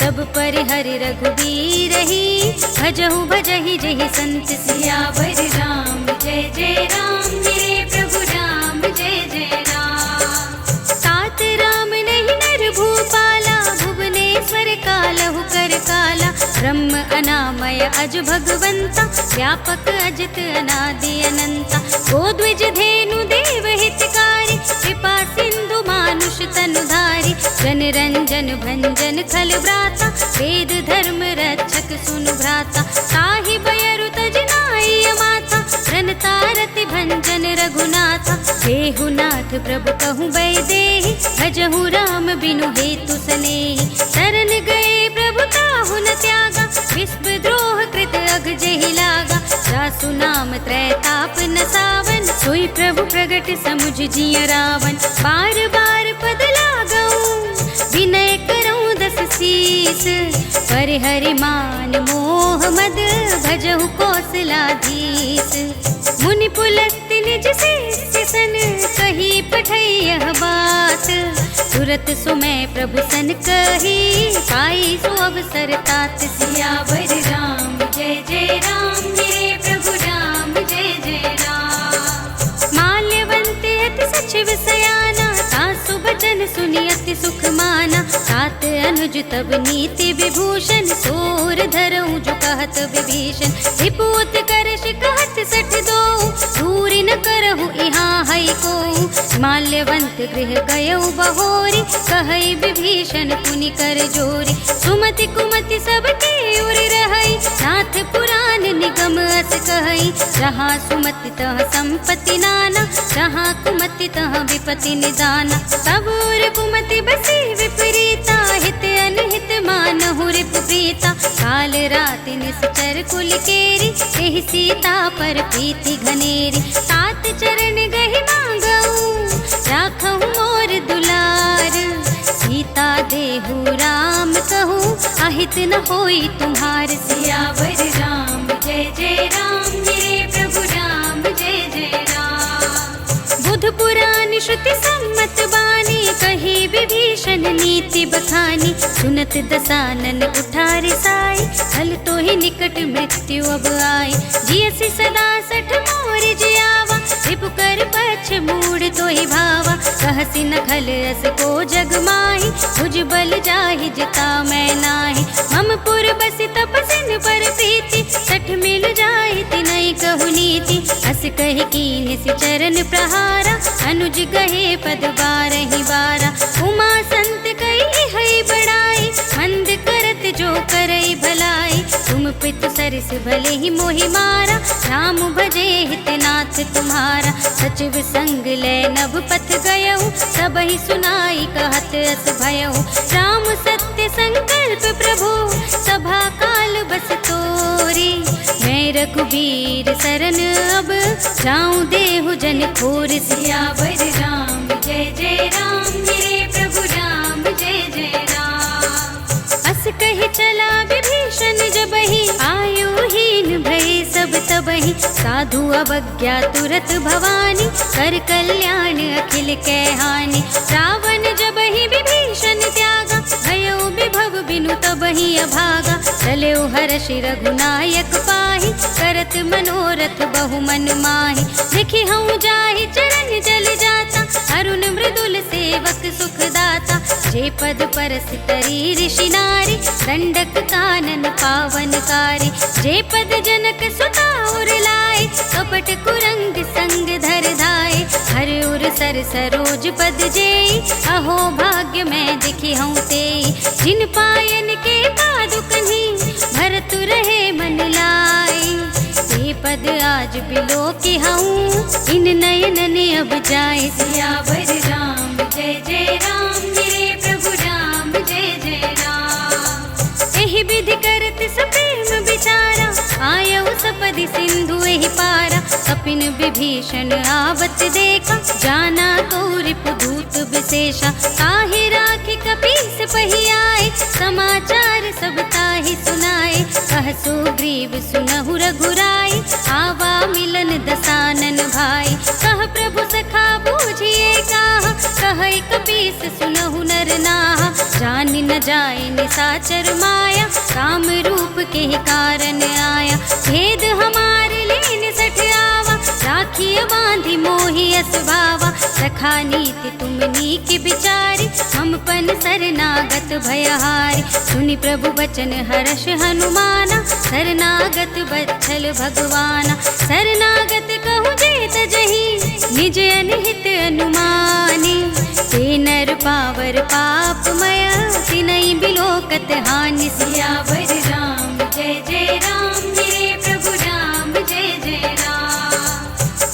जब पर हरि रघुबीर ही, भजहु भजहि जहि संत सियावर राम। जय जय राम मेरे प्रभु राम, जय जय राम। सात राम नहीं नर भूपाला, भुवनेश्वर कालहु कर काला। ब्रह्म अनामय अज भगवंता, व्यापक अजित अनादि अनंता। गोद्विज धेनु देव हितकारी, कृपा सिंधु मानुष तनुधारी। जन रंजन भंजन खल व्राता, वेद धर्म रक्षक सुनु भ्राता। ताहि बयरु तज नाई माता, प्रणतारति भंजन रघुनाथा। देहुनाथ प्रभु कहूँ बैदेहि, भजहु राम बिनु हेतु सनेहि। शरण गए प्रभु ताहु न त्यागा, विश्व द्रोह कृत अघ जहि लागा। जासु नाम त्रैताप न सावन, सोई प्रभु प्रगट समुझ जिय रावण। बार बार पद लागऊं, विनय करऊं दस सीस। पर हरि मान मोह मद, भजहु कौशलाधीश। मुनि पुलस्त्य निज शिष्य सन, कही पठै यह बात। तुरत सुमय प्रभु सन कही, पाई सो अवसर तात। सियावर राम जय जय राम मेरे प्रभु राम, जय जय राम। माल्यवंत अति सचिव सयाना, सासु बचन सुनि अति सुख माना। सात अनुज तब नीति विभूषण, सोर धरऊं जो कहत विभीषण। रिपुत करश कहत सठ दो, दूरि न करहु इहाँ है को। माल्यवंत गृह गयऊ बहोरी, कहै विभीषण पुनि कर जोरी। सुमति कुमति सबके उर रहै, नाथ पुराण निगम अस कहै। जहाँ सुमति तह संपत्ति नाना, जहाँ कुमति तह विपत्ति निदाना। सब उर कुमति बसी विपरीता, हित अनहित मानहु रिप प्रीता। काल राति निश्चर कुल केरी, एहि सीता पर प्रीति घनेरी। तात चरण गहि मांगऊं, राखहु मोर दुलार। सीता देहु राम कहूँ, अहित न होई तुम्हार। सियावर राम जय जय राम मेरे प्रभु राम, जय जय राम। बुध पुराण श्रुति सम्मत बानी, कही विभीषण नीति बखानी। सुनत दसानन उठार साई, हल तो ही निकट मृत्यु अब आई। जियसि सदा सठ मोर जियावा, रिपु कर पछ मूड तो ही भावा। कहसि न खल रस को जग माही, भुज बल जाहि जिता मैं नाही। मम पुर बसि तपसिन पर प्रीति, सठ मिल जाहि तिनहि कहु नीति। अस कहि कीन्हि चरण प्रहारा, अनुज गहे पद बारहि बारा। उमा संत कहि है बड़ाई, मंद करत जो करई भलाई। तुम पितु सरस भले ही मोहि मारा, राम भजे हितनाथ तुम्हारा। सचिव संग ले नभ पथ गयऊ, सबहि सुनाई कहत अस भयऊ। राम सत्य संकल्प प्रभु, सभा काल बस तोरी। मैं रघुबीर सरन अब, जाऊं देहु जन खोर। सियावर राम जय जय राम मेरे प्रभु राम, जय जय राम। अस कहि चला विभीषण जबहि, आयुहीन भय सब तबहि। साधु अवज्ञा तुरत भवानी, कर कल्याण अखिल कै हानि। रावण जबहि विभीषण त्यागा, भयउ विभव बिनु तबहि अभागा। चलेउ हर्षि रघुनायक पाहि, करत मनोरथ बहु मन माहि। देखि हऊँ जाहि चरण जल जाता, अरुण मृदुल सेवक सुख दाता। जे पद परस तरी ऋषि नारी, दंडक कानन पावनकारी। जे पद जनक सुता उर लाए, कपट कुरंग संग धर धाए। हर उर सर सरोज पद जेई, अहो भाग्य मैं दिखी हूँ तेई। जिन पायन के पादुकन्हि, भरत रहे मन लाई। ये पद आज बिलो की हूँ, इन नयन ने अब जाए। सियावर राम जय जय राम मेरे प्रभु राम, जय जय राम। एहि विधि करत सप्रेम विचारा, आयऊ सपदि सिंधु एहि पारा। कपिन विभीषण आवत देखा, जाना तो रिपुदूत विशेषा। ताहि राखि कपीस पहि आए, समाचार सब ताहि सुनाए। कह सुग्रीव सुनहु रघुराई, आवा मिलन दसानन भाई। कह प्रभु सखा बूझिए काहा, कहै कपीस सुनहु नर नाहा। जानि न जाए निसाचर ही कारण आया। भेद हमार लीन सठ आवा, राखिय बांधी मोहि असभावा। सखा नीति तुम नीक बिचारी, हम पन शरणागत भयहारी। सुनि प्रभु बचन हर्ष हनुमाना, शरणागत बत्सल भगवाना। शरणागत कहूँ जेत जही, निज अनहित अनुमानी। ते नर पावर पापमय, तिनहि बिलोकत हानि। सियावर राम जय जय राम, मेरे प्रभु राम जय जय राम।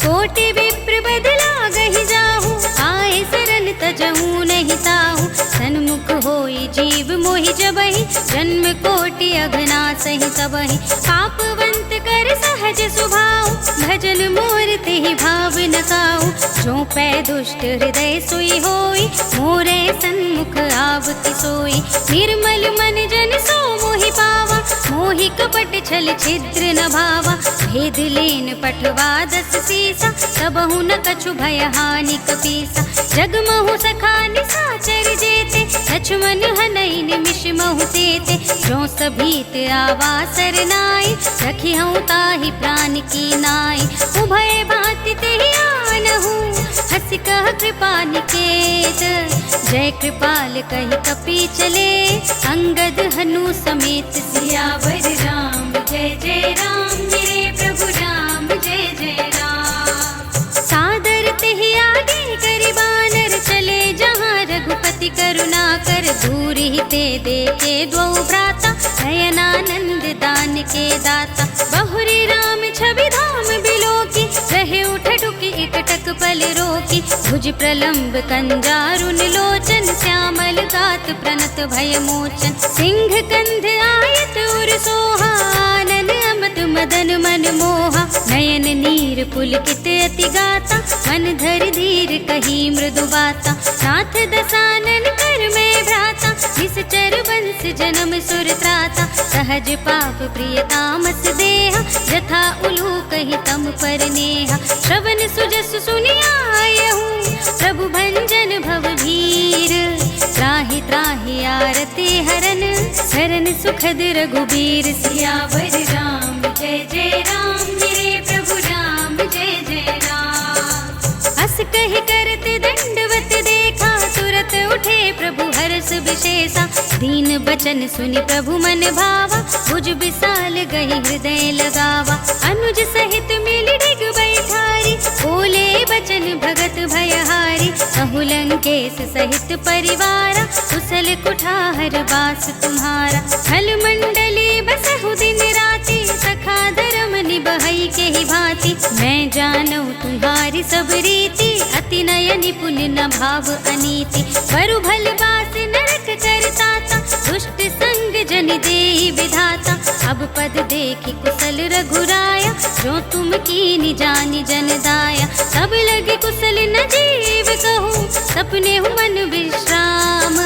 कोटि विप्र बदला गहि जाहू, आए शरण तजहू नहीं ताहू। सन्मुख होई जीव मोहि जबहि, जन्म कोटि अघना सहि सबहि। पापवंत कर सहज सुभाव, भजन मोर तेहि भाव न काहू। जो पै दुष्ट हृदय सोई होई, मोरे सन्मुख आवति सोई। निर्मल मन जन सो मोहि पावा, मोहि कपट छल छिद्र न भावा। भेद लेन पठवा दस सीसा, सबहु न कछु भय हानि कपीसा। जगमहु सखा निसाचर जेते, लक्ष्मण हनई निमिष महु तेते। जो सभीत आवा सरनाई, रखिहउँ ताहि प्राण की नाई। उभय भांति तेहि आनहु, हँसि कह कृपा निकेत। जय कृपाल कहि कपि चले, अंगद हनु समेत। सियावर राम जय जय राम, मेरे प्रभु राम जय जय राम। सादर तेहि आगे करि बानर, चले जहाँ रघुपति करुणा कर। दूर ही ते देखे द्वौ भ्राता, नयनानंद दान के दाता। बहुरी राम छवि धाम बिलोकी, रहे उठ डुकी एकटक पल रोकी। भुज प्रलंब कंजारुन लोचन, श्यामल गात प्रणत भय मोचन। सिंह कंध आयत उर सोहा, आनन अमत मदन मन मोहा। नयन नीर पुलकित अति गाता, मन धर धीर कही मृदु बाता। नाथ दसानन कर में भ्राता, निश्चर वंश जन्म सुर त्राता। सहज पाप प्रिय तामस देहा, जथा उलूक ही तम पर नेहा। श्रवण सुजस सुनि आयहु, प्रभु भंजन भव भीर। त्राहि त्राहि आरती हरन, शरण सुखद रघुबीर। सियावर राम जय जय राम, मेरे प्रभु राम जय जय राम। हस कहि करत दंडवत देखा, तुरत उठे प्रभु हर्ष विशेषा। दीन बचन सुनि प्रभु मन भावा, भुज विशाल गहि हृदय लगावा। अनुज सहित मिल डिग बैठारी, बोले बचन भगत भयहारी। कहु लंकेश सहित परिवारा, कुशल कुठार बास तुम्हारा। खल मंडली बसहु दिन राति, सखा धर्म निबहई के ही भांति। मैं जानू तुम्हारी सब रीति, अति नय निपुण न भाव अनीति। वरु भल बास नरक करताता, दुष्ट संग जन देहि विधाता। अब पद देखि कुशल रघुराया, जो तुम कीनि जानि जन दाया। सब लगे कुशल न जीव कहूँ, सपने हूँ मन विश्राम।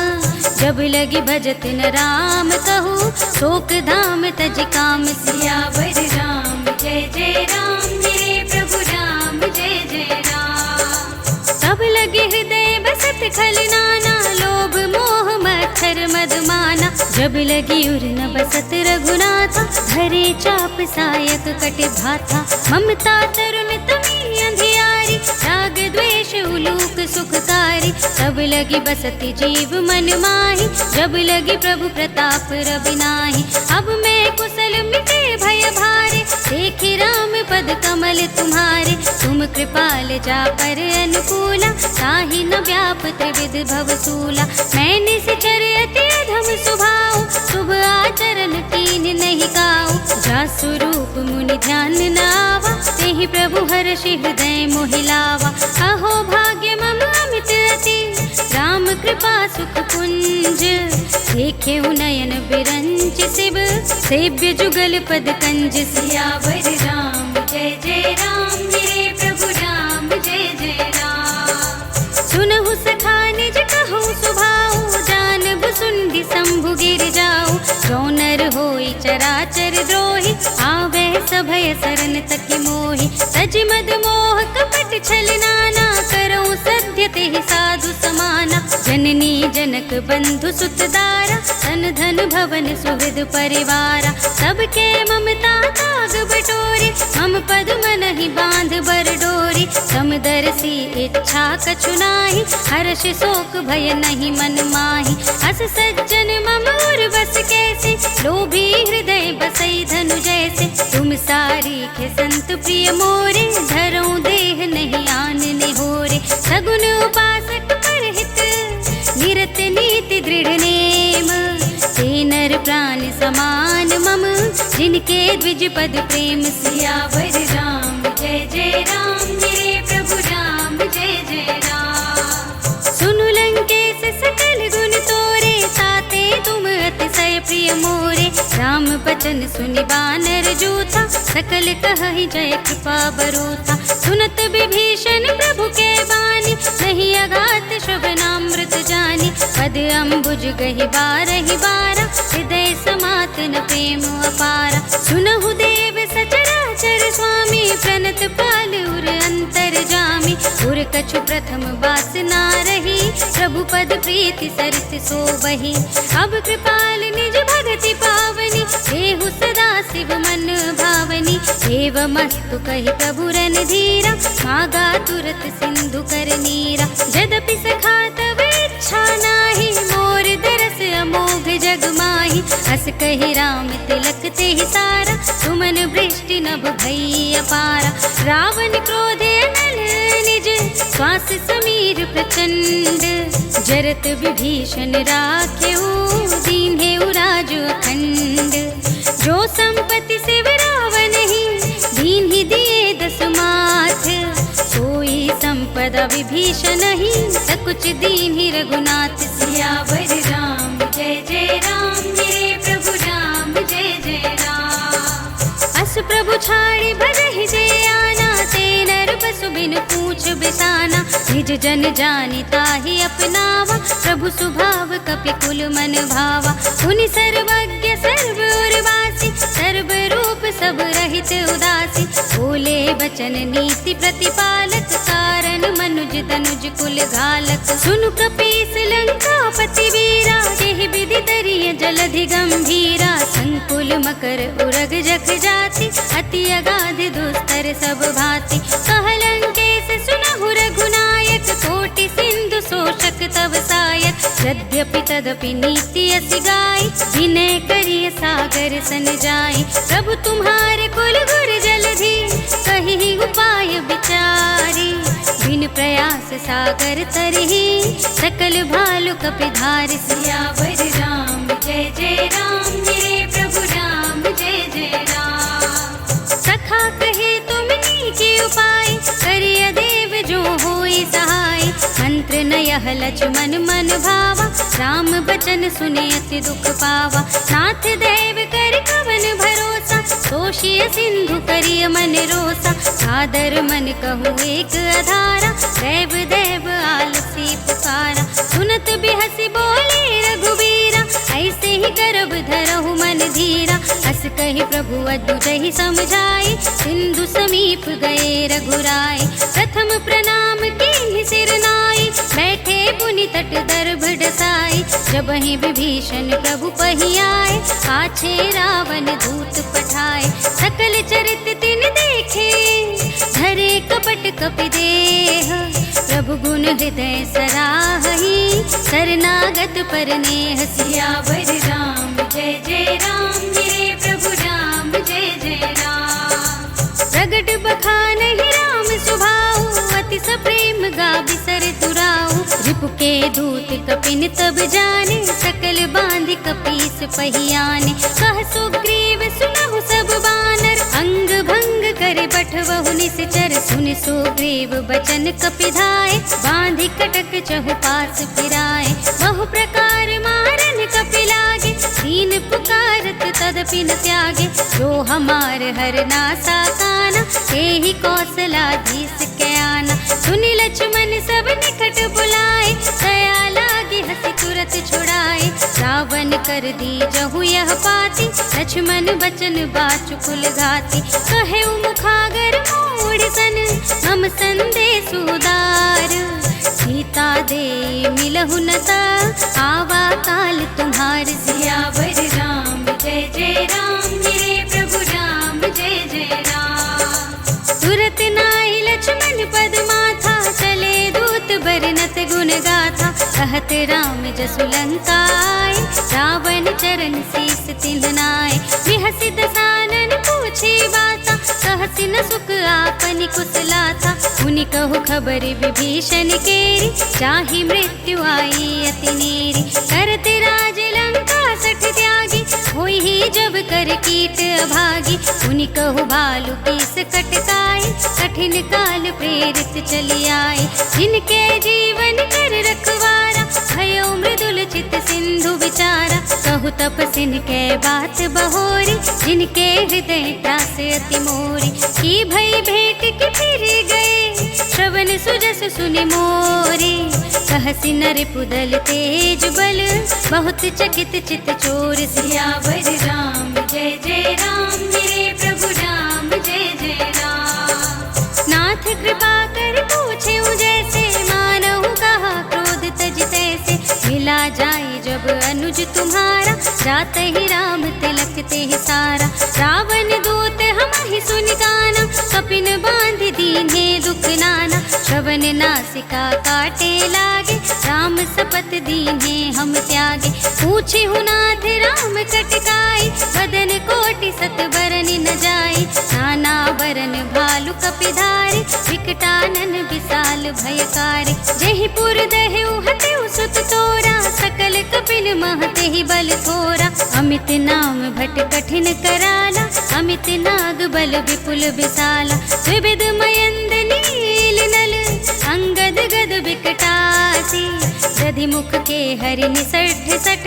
जब लगी भजत न राम कहूँ, शोक धाम तज काम। सियावर राम जय जय राम, मेरे प्रभु राम जय जय राम। सब लगे हृदय बसत खल नाना, लोभ मोह मच्छर मद माना। जब लगी उर न बसत रघुनाथा, धरे चाप सायक कट भाथा। ममता तरुण तमी अंधियारी, राग द्वेष उलूक सुखकारी। तब लगी बसती जीव मन माही, जब लगी प्रभु प्रताप रवि नाही। अब मैं कुशल मिटे भय भारे, देखी राम पद कमल तुम्हारे। तुम कृपाल जा पर अनुकूला, ताहि न व्याप त्रिविध भवसूला। मैंने से चरयति अधम सुभाव, शुभ आचरण कीन नहीं काऊ। जा स्वरूप मुनि ध्यान न आवा, तेहि प्रभु हर्षि हृदय मोहि लावा। अहो भाग्य मम अमित अति, राम कृपा सुख कुंज। देखे नयन बिरंच शिव, सेव्य जुगल पद कंज। सियावर राम जय जय राम, मेरे प्रभु राम जय जय राम। सुनहु सखा निज कहूँ सुभाऊ, जानब सुंदि शंभु गिर जाऊ। जो नर होई चराचर द्रोही, आवे सभय शरण तकि मोहि। तज मद मोह कपट छल नाना, करऊँ सत्य तेहि साधु समाना। जननी जन जनक बंधु सुतदारा, धन धन भवन सुहृद परिवारा। सबके ममता ताग बटोरे, मम पद मनहि बांध बर डोरी। समदर्शी इच्छा कछु नाही, हर्ष शोक भय नहीं मन माही। अस सज्जन मम उर बस कैसे, लोभी हृदय बसई धनु जैसे। तुम सारी खे संत प्रिय मोरे, धरऊं देह नहीं आन निहोरे। सगुन उपासक परहित, निरत नीति दृढ़ नेम। ते नर प्राण समान मम, जिनके द्विज पद प्रेम। सियावर राम जय जय राम, मेरे प्रभु राम जय जय राम। सुनु लंकेश सकल गुण तोरे, ताते तुम अतिशय प्रिय मोरे। राम बचन सुनि बानर जूथा, सकल कहहि जय कृपा बरूथा। सुनत विभीषण प्रभु के बानी, नहीं अगात श्रवणामृत जानी। पद अम्बुज गहि बारहि बारा, हृदय समातन प्रेम अपारा। सुनहु देव सचराचर स्वामी, प्रणत पाल उर अंतर जामी। उर कछु प्रथम वासना रही, प्रभु पद प्रीति सरित सोबहि। अब कृपाल निज भगति पावनी, देहु सदा शिव मन भावनी। एवमस्तु कहि प्रभु रणधीरा, मागा तुरत सिंधु कर नीरा। यद्यपि सखा तब इच्छा नाही, मोर दरस अमोघ जग माही। अस कहि राम तिलक तेहि सारा, सुमन वृष्टि नभ भई अपारा। रावण क्रोधे नल निज, श्वास समीर प्रचंड। जरत विभीषण राखेहु, दीन्हेउ राज अखंड। जो संपत्ति शिव रावण ही, दीन्हि दिए दस माथ। सोई संपदा विभीषण ही, सकुच दीन्हि रघुनाथ। सियावर राम जय जय राम, मेरे प्रभु राम जय जय राम। अस प्रभु छाड़ि भजहि जे आना, ते नर बसु बिनु पूछ बिसाना। निज जन जानि ताहि अपनावा, प्रभु स्वभाव कपि कुल मन भावा। मुनि सर्वज्ञ सर्व उर्वासी, सर्व रूप सब रहित उदासी। बोले बचन नीति प्रतिपालक, कारण मनुज तनुज कुल घालक। सुनु कपीस लंकापति वीरा, जेहि विधि तरिय जलधि गंभीरा। संकुल मकर उरग जख जाति, अति अगाध दुस्तर सब भांति। कह लंकेश सुनहु रघुनायक, कोटि सिंधु शोषक तव सायक। यद्यपि तदपि नीति असि गाई, विनय करिय सागर सन जाई। प्रभु तुम्हारे कुल गुर जलधि, कहि उपाय विचारी। बिन प्रयास सागर तरहि, सकल भालु कपिधार। सियावर राम जय जय राम, मेरे प्रभु राम जय जय राम। सखा कहे तुम नीके उपाय, करिय देव जो होई सहाय। मंत्र नयह लक्ष्मण मन भावा, राम बचन सुने अति दुख पावा। नाथ देव कर कवन भरोसा, तोषिय सिंधु करिय मन रोसा। सादर मन कहु एक अधारा, देव देव आलसी पुकारा। सुनत बिहसी बोले रघुबीरा, ऐसे ही करब धरहु मन धीरा। अस कहि प्रभु अद्भुतहि समझाई, सिंधु समीप गए रघुराई। प्रथम प्रणाम कीन्हि सिर नाई, बैठे पुनि तट दर्भ डसाई। जबहि विभीषण प्रभु पहि आए, पाछे रावण दूत पठाए। सकल चरित तिन देखे, धरे कपट कपि देह। प्रभु गुण हृदय सराहहि, शरणागत पर नेह। सियावर राम जय जय राम, मेरे प्रभु राम जय जय राम। प्रगट बखानहि राम सुभाऊ, अति सप्रेम गा बिसर तुराऊ। रिपु के दूत कपिन तब जाने, सकल बांधि कपीस पहियाने। कह सुग्रीव सुनहु सब बानर, अंग भंग करे बठवहु निश्चर। सुनि सुग्रीव बचन कपिधाय, बांधि कटक चहु पास फिराए। बहु प्रकार मारन कपि लागे, दीन पुकारत तदपि न त्यागे। जो हमार हर नासा काना, तेहि कौशलाधीश के आना। सुनि लक्ष्मण सब निकट बुलाए, दया लागी हंसी तुरत छुड़ाए। रावण कर दी जहु यह पाती, लक्ष्मण बचन बाचुकुल घाती। कहे मुखागर मोड़ सन, हम संदेश उदार। सीता दे मिलहु न ता, आवा काल तुम्हार सियावर राम जय जय राम, मेरे प्रभु राम जय जय राम। तुरत नाई लक्ष्मण पद माथा, चले दूत बरनत गुण गाथा, कहत राम जसु लंका आए, रावण चरण शीस तिन्हनाए। बिहसि दसानन पूछे बाता, कहसि न सुख आपनि कुशलाता, मुनि कहु खबर विभीषण केरी, चाहि मृत्यु आई अति नेरी। करत राज लंका सठ त्यागी, होई ही जब कर कीट अभागी। मुनि कहु भालु पीस कटकाई, कठिन काल प्रेरित चली आए। जिनके जीवन कर रखवारा, भयो मृदुल चित सिंधु विचारा। कहु तपसिन के बात बहोरी, जिनके हृदय त्रास अति मोरी। की भई भेंट की फिर गए, श्रवण सुजस सुनि मोरे। कहसि नर पुदल तेज बल, बहुत चकित चित चोर। सियावर राम जय जय राम, मेरे प्रभु राम जय जय राम। नाथ कृपा कर पूछे जैसे, मानहु कहा क्रोध तज तैसे। मिला जाए जब अनुज तुम्हारा, जाते ही राम तिलक ते ही सारा। रावण दूत हमहि सुनि गाना, कपिन बांध दीन्हे दुख नाना। श्रवण नासिका काटे लागे, राम सपत दीन्हे हम त्यागे। पूछे नाथ राम कटकाई, बदन कोटि सत बरन न जाए। नाना बरन भालु कपिधारी, विकटानन विशाल भयकारी। जहि पुर दहेउ हतेउ सुत तोरा, सकल कपिन महते ही बल थोरा। अमित नाम भट कठिन कराला, अमित नाग बल विपुल विशाला। विविध मयंद नील नल, अंगद गद विकटासी। दधि मुख के हरि निसठ सठ,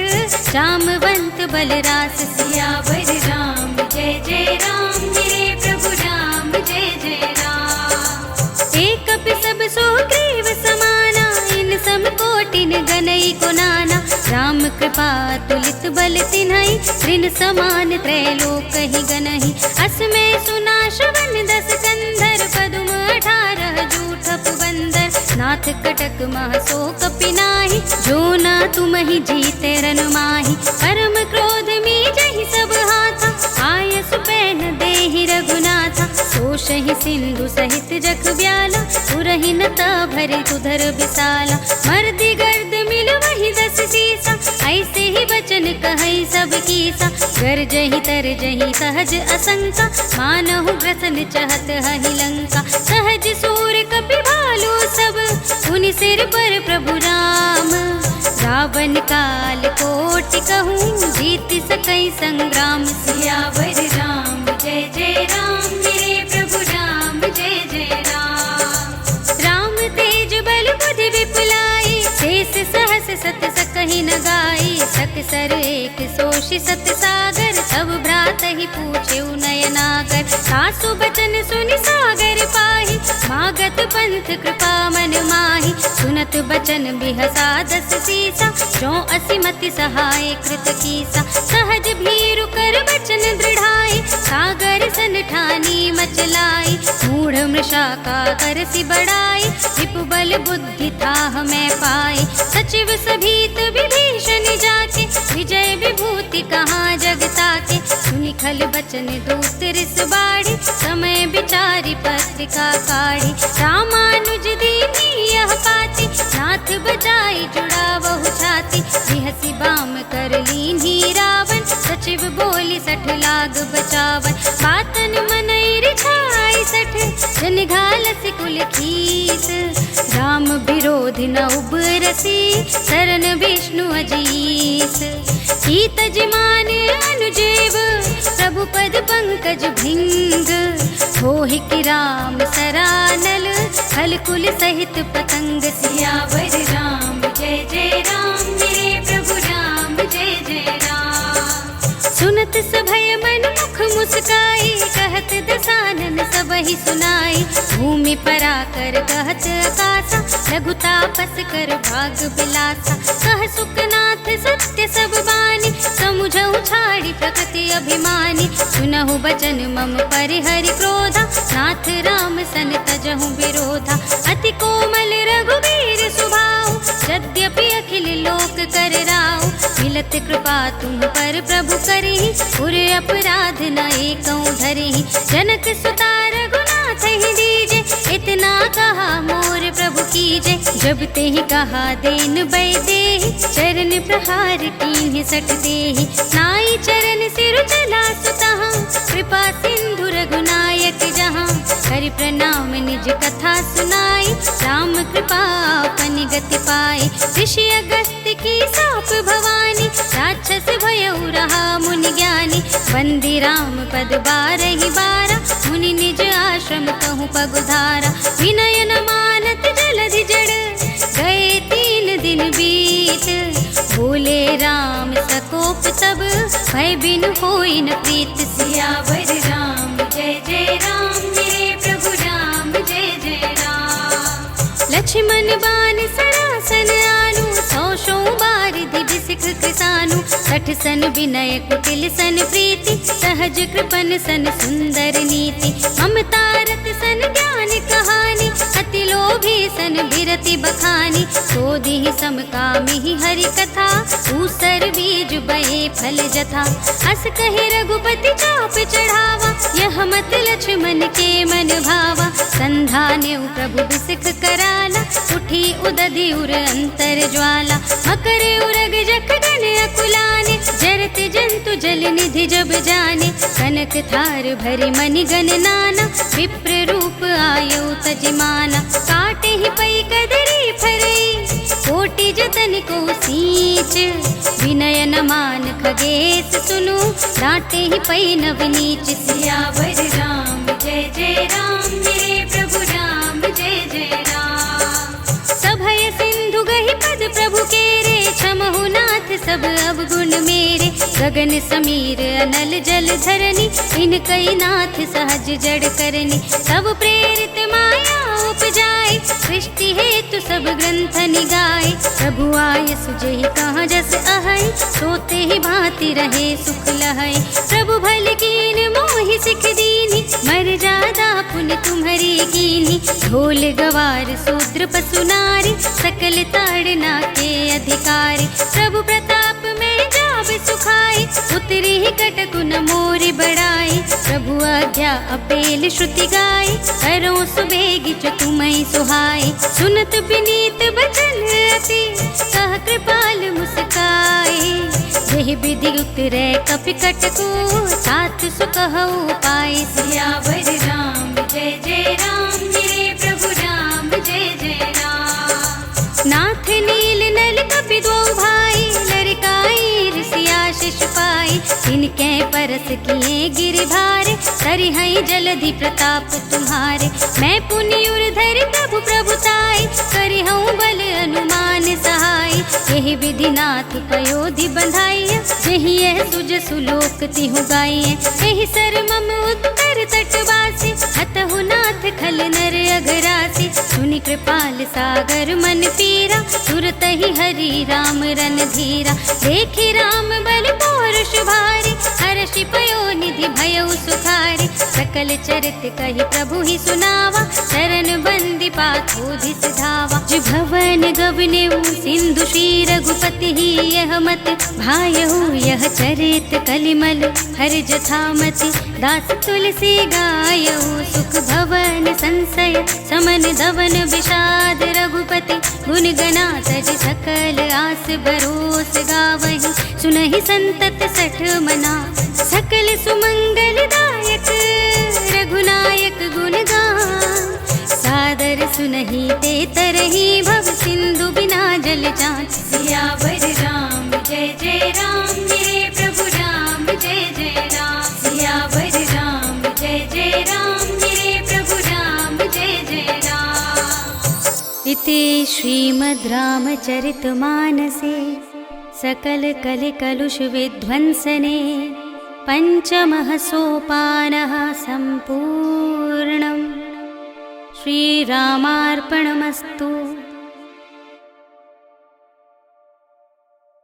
जामवंत बलरास। सियावर राम जय जय राम, मेरे प्रभु राम जय जय राम। एक कपि सब सुग्रीव समाना, इन सम कोटिन गनई को नाना। राम कृपा तुलित बल तिन्हई, ऋण समान त्रैलोक ही गनहि। असमय सुना श्रवण दस कंधर, पदुम 18 जूठप बंदर। नाथ कटक मह सो कपि नाही, जो ना तुम ही जीते रन माही। परम क्रोध मीजहि सब हाथा, आय सुपैन देहि रघुनाथा। तोषहि सिंधु सहित जख ब्याला, पुरहि न ता भरि तुधर विशाला। मर्दि गर्द मिल वही 10 सीसा, ऐसे ही बचन कहै सब कीसा। गरजहि तरजहि सहज असंका, मानहु ग्रसन चहत हहि लंका। सहज सूर कपि भालु सब, पुनि सिर पर प्रभु राम। रावण काल कोटि कहूँ, जीत सकै संग्राम। सियावर राम जय जय राम, मेरे प्रभु राम जय जय राम। राम तेज बल बुद्धि विपुलाई, शेष सहस सत सकहि न गाई। सकसर एक सोषि सत सागर, सब भ्रात ही पूछे नयनागर। सासु बचन सुनि सागर पाहि, मागत पंथ कृपा मन माहि। सुनत बचन बिहसा 10 सीसा, जो असिमति सहाय कृत कीसा। सहज भीरु कर बचन दृढ़ाई, सागर सन ठानी मचलाई। मूढ़ मृषा का करसि बड़ाई, विपु बल बुद्धि थाह मैं पाई। सचिव सभीत विभीषण जाके, विजय विभूति कहाँ जगता के। सुनि खल बचन दूत रिस बाड़ी, समय विचारी पत्रिका काढ़ी। रामानुज दीनी यह पाती, नाथ बजाई जुड़ा बहु छाती। बिहसि बाम कर लीन्ही रावण, सचिव बोली 60 लाग बचावन। बातन मनई रिझाई 60, जन घालसि कुल खीस। राम विरोधि न उबरसी, शरण विष्णु अजीस। कीतज मान अनुजेव, प्रभु पद पंकज भिंग। होहि कि राम सरानल, खल कुल सहित पतंग। सियावर राम जय जय राम, मेरे प्रभु राम जय जय राम। सुनत सभय मन मुख मुस्काई, कहत दसानन सबहि सुनाई। भूमि पराकर कहत आकाशा, लघु तापस कर भाग बिलासा। कह सुखनाथ सत्य सब बानी, समुझऊ छाड़ी प्रकृति अभिमानी। सुनहु बचन मम परिहरि क्रोधा, नाथ राम सन तजहु विरोधा। अति कोमल रघुवीर सुभाऊ, कर राव। मिलत कृपा तुम पर प्रभु करहि, उर अपराध न एकौ धरहि। जनक सुता रघुनाथ ही दीजे, इतना कहा मोर प्रभु कीजे। जब ते ही कहा देन बै देहि, चरण प्रहार कीन्हि सठ देहि। नाई चरण सिर चला सुतहाँ, कृपा सिंधु रघुनायक जहाँ। करि प्रणाम निज कथा सुनाई, राम कृपा अपनि गति पाई। ऋषि अगस्त्य की साप भवानी, राक्षस भयउ रहा मुनि ज्ञानी। वंदी राम पद बारहि बारा, मुनि निज आश्रम कहूँ पगुधारा। विनय न मानत जलधि जड़, गए 3 दिन बीत। बोले राम सकोप तब, भय बिनु होई न प्रीत। सियावर राम जय जय राम, मेरे प्रभु राम जय जय राम। लक्ष्मण बान सरासन आनु, 100 बारिधि बिसिख कृसानु। 60 सन विनय कुटिल सन प्रीति, सहज कृपन सन सुंदर नीति। ममता रत सन ज्ञान कहानी, अति लोभी सन बिरति बखानी। क्रोधि सम कामिहि हरि कथा, ऊसर बीज बहे फल जथा। अस कहे रघुपति चाप चढ़ावा, यह मत लक्ष्मण के मन भावा। संधान्यु प्रभु बिसिख कराला, उठी उदधि उर अंतर ज्वाला। मकर उरग जख गण अकुलाने, जरत जंतु जल निधि जब जाने। कनक थार भरि मनि गण नाना, विप्र रूप आयु तजमाना। काटे ही पै कदरी फरई, कोटि जतन को सींच। विनय न मान खगेश सुनु, डांटे ही पै नव नीच। सियावर राम जय जय राम, मेरे प्रभु राम जय जय राम। सभय सिंधु गहि पद प्रभु केरे, क्षमहु नाथ सब अवगुण मेरे। गगन समीर अनल जल धरनी, इनकई नाथ सहज जड़ करनी। सब प्रेरित माया उपजाए, सृष्टि हेतु सब ग्रंथ निगाए। प्रभु आय सुजहि कहाँ जस अहै, सोते ही भांति रहे सुख लहै। प्रभु भल कीन मोहि सिख दीनी, मर्यादा पुनि तुम्हरी कीनी। ढोल गवार शूद्र पशु नारी, सकल ताड़ना के अधिकारी। प्रभु प्रताप में जाब सुखाई, उतरी ही कटकु न मोरि बड़ाई। प्रभु आज्ञा अपेल श्रुति गाई, करो सुबेगी जो तुम्हें सुहाई। सुनत विनीत बचन अति, कह कृपाल मुस्काई। यही विधि उतरे कपि कटकु, साथ सुकहु पाई। सियावर राम जय जय राम, मेरे प्रभु राम जय जय राम। नाथ नील नल कपि दो भाई, लरिकाई ऋषि आशीष पाई। इनके परस किए गिरधारे, सरिहै जलधि प्रताप तुम्हारे। मैं पुनि उर्धर प्रभु प्रभुताई, करिहूँ बल अनुमान सहाय। यही विधि नाथ पयोधि बंधाइय, यही यह सुज सुलोक तिहु गाइय। यही सर मम उत्तर तटवासी, हतहु नाथ खल नर अघरासी। सुनि कृपाल सागर मन पीरा, तुरत ही हरि राम रन धीरा। देखि राम बल पौरुष भारी, हर्षि पयो निधि भयउ सुखारी। सकल चरित कहि प्रभु ही सुनावा, शरण बंदी पाथोधि सिधावा। भवन गवनेउ सिंधु श्री रघुपति ही, यह मत भायहु यह चरित कलिमल हर जथामति। दास तुलसी गायहु, सुख भवन संशय समन दवन विषाद। रघुपति गुण गना तज सकल आस बरोस गावहि। सुनहि संतत सठ मना, सकल सुमंगल दायक। रघुनायक गुण गान, सादर सुनहि ते तरहि। भव सिंधु बिना जल जाच। सियावर राम जय जय राम, मेरे प्रभु राम जय जय राम। सियावर राम जय जय राम, मेरे प्रभु राम जय जय राम। इति श्रीमद् रामचरितमानसे सकल कलि कलुष विध्वंसने, पंचमः सोपानः सम्पूर्णम्। श्रीरामार्पणमस्तु।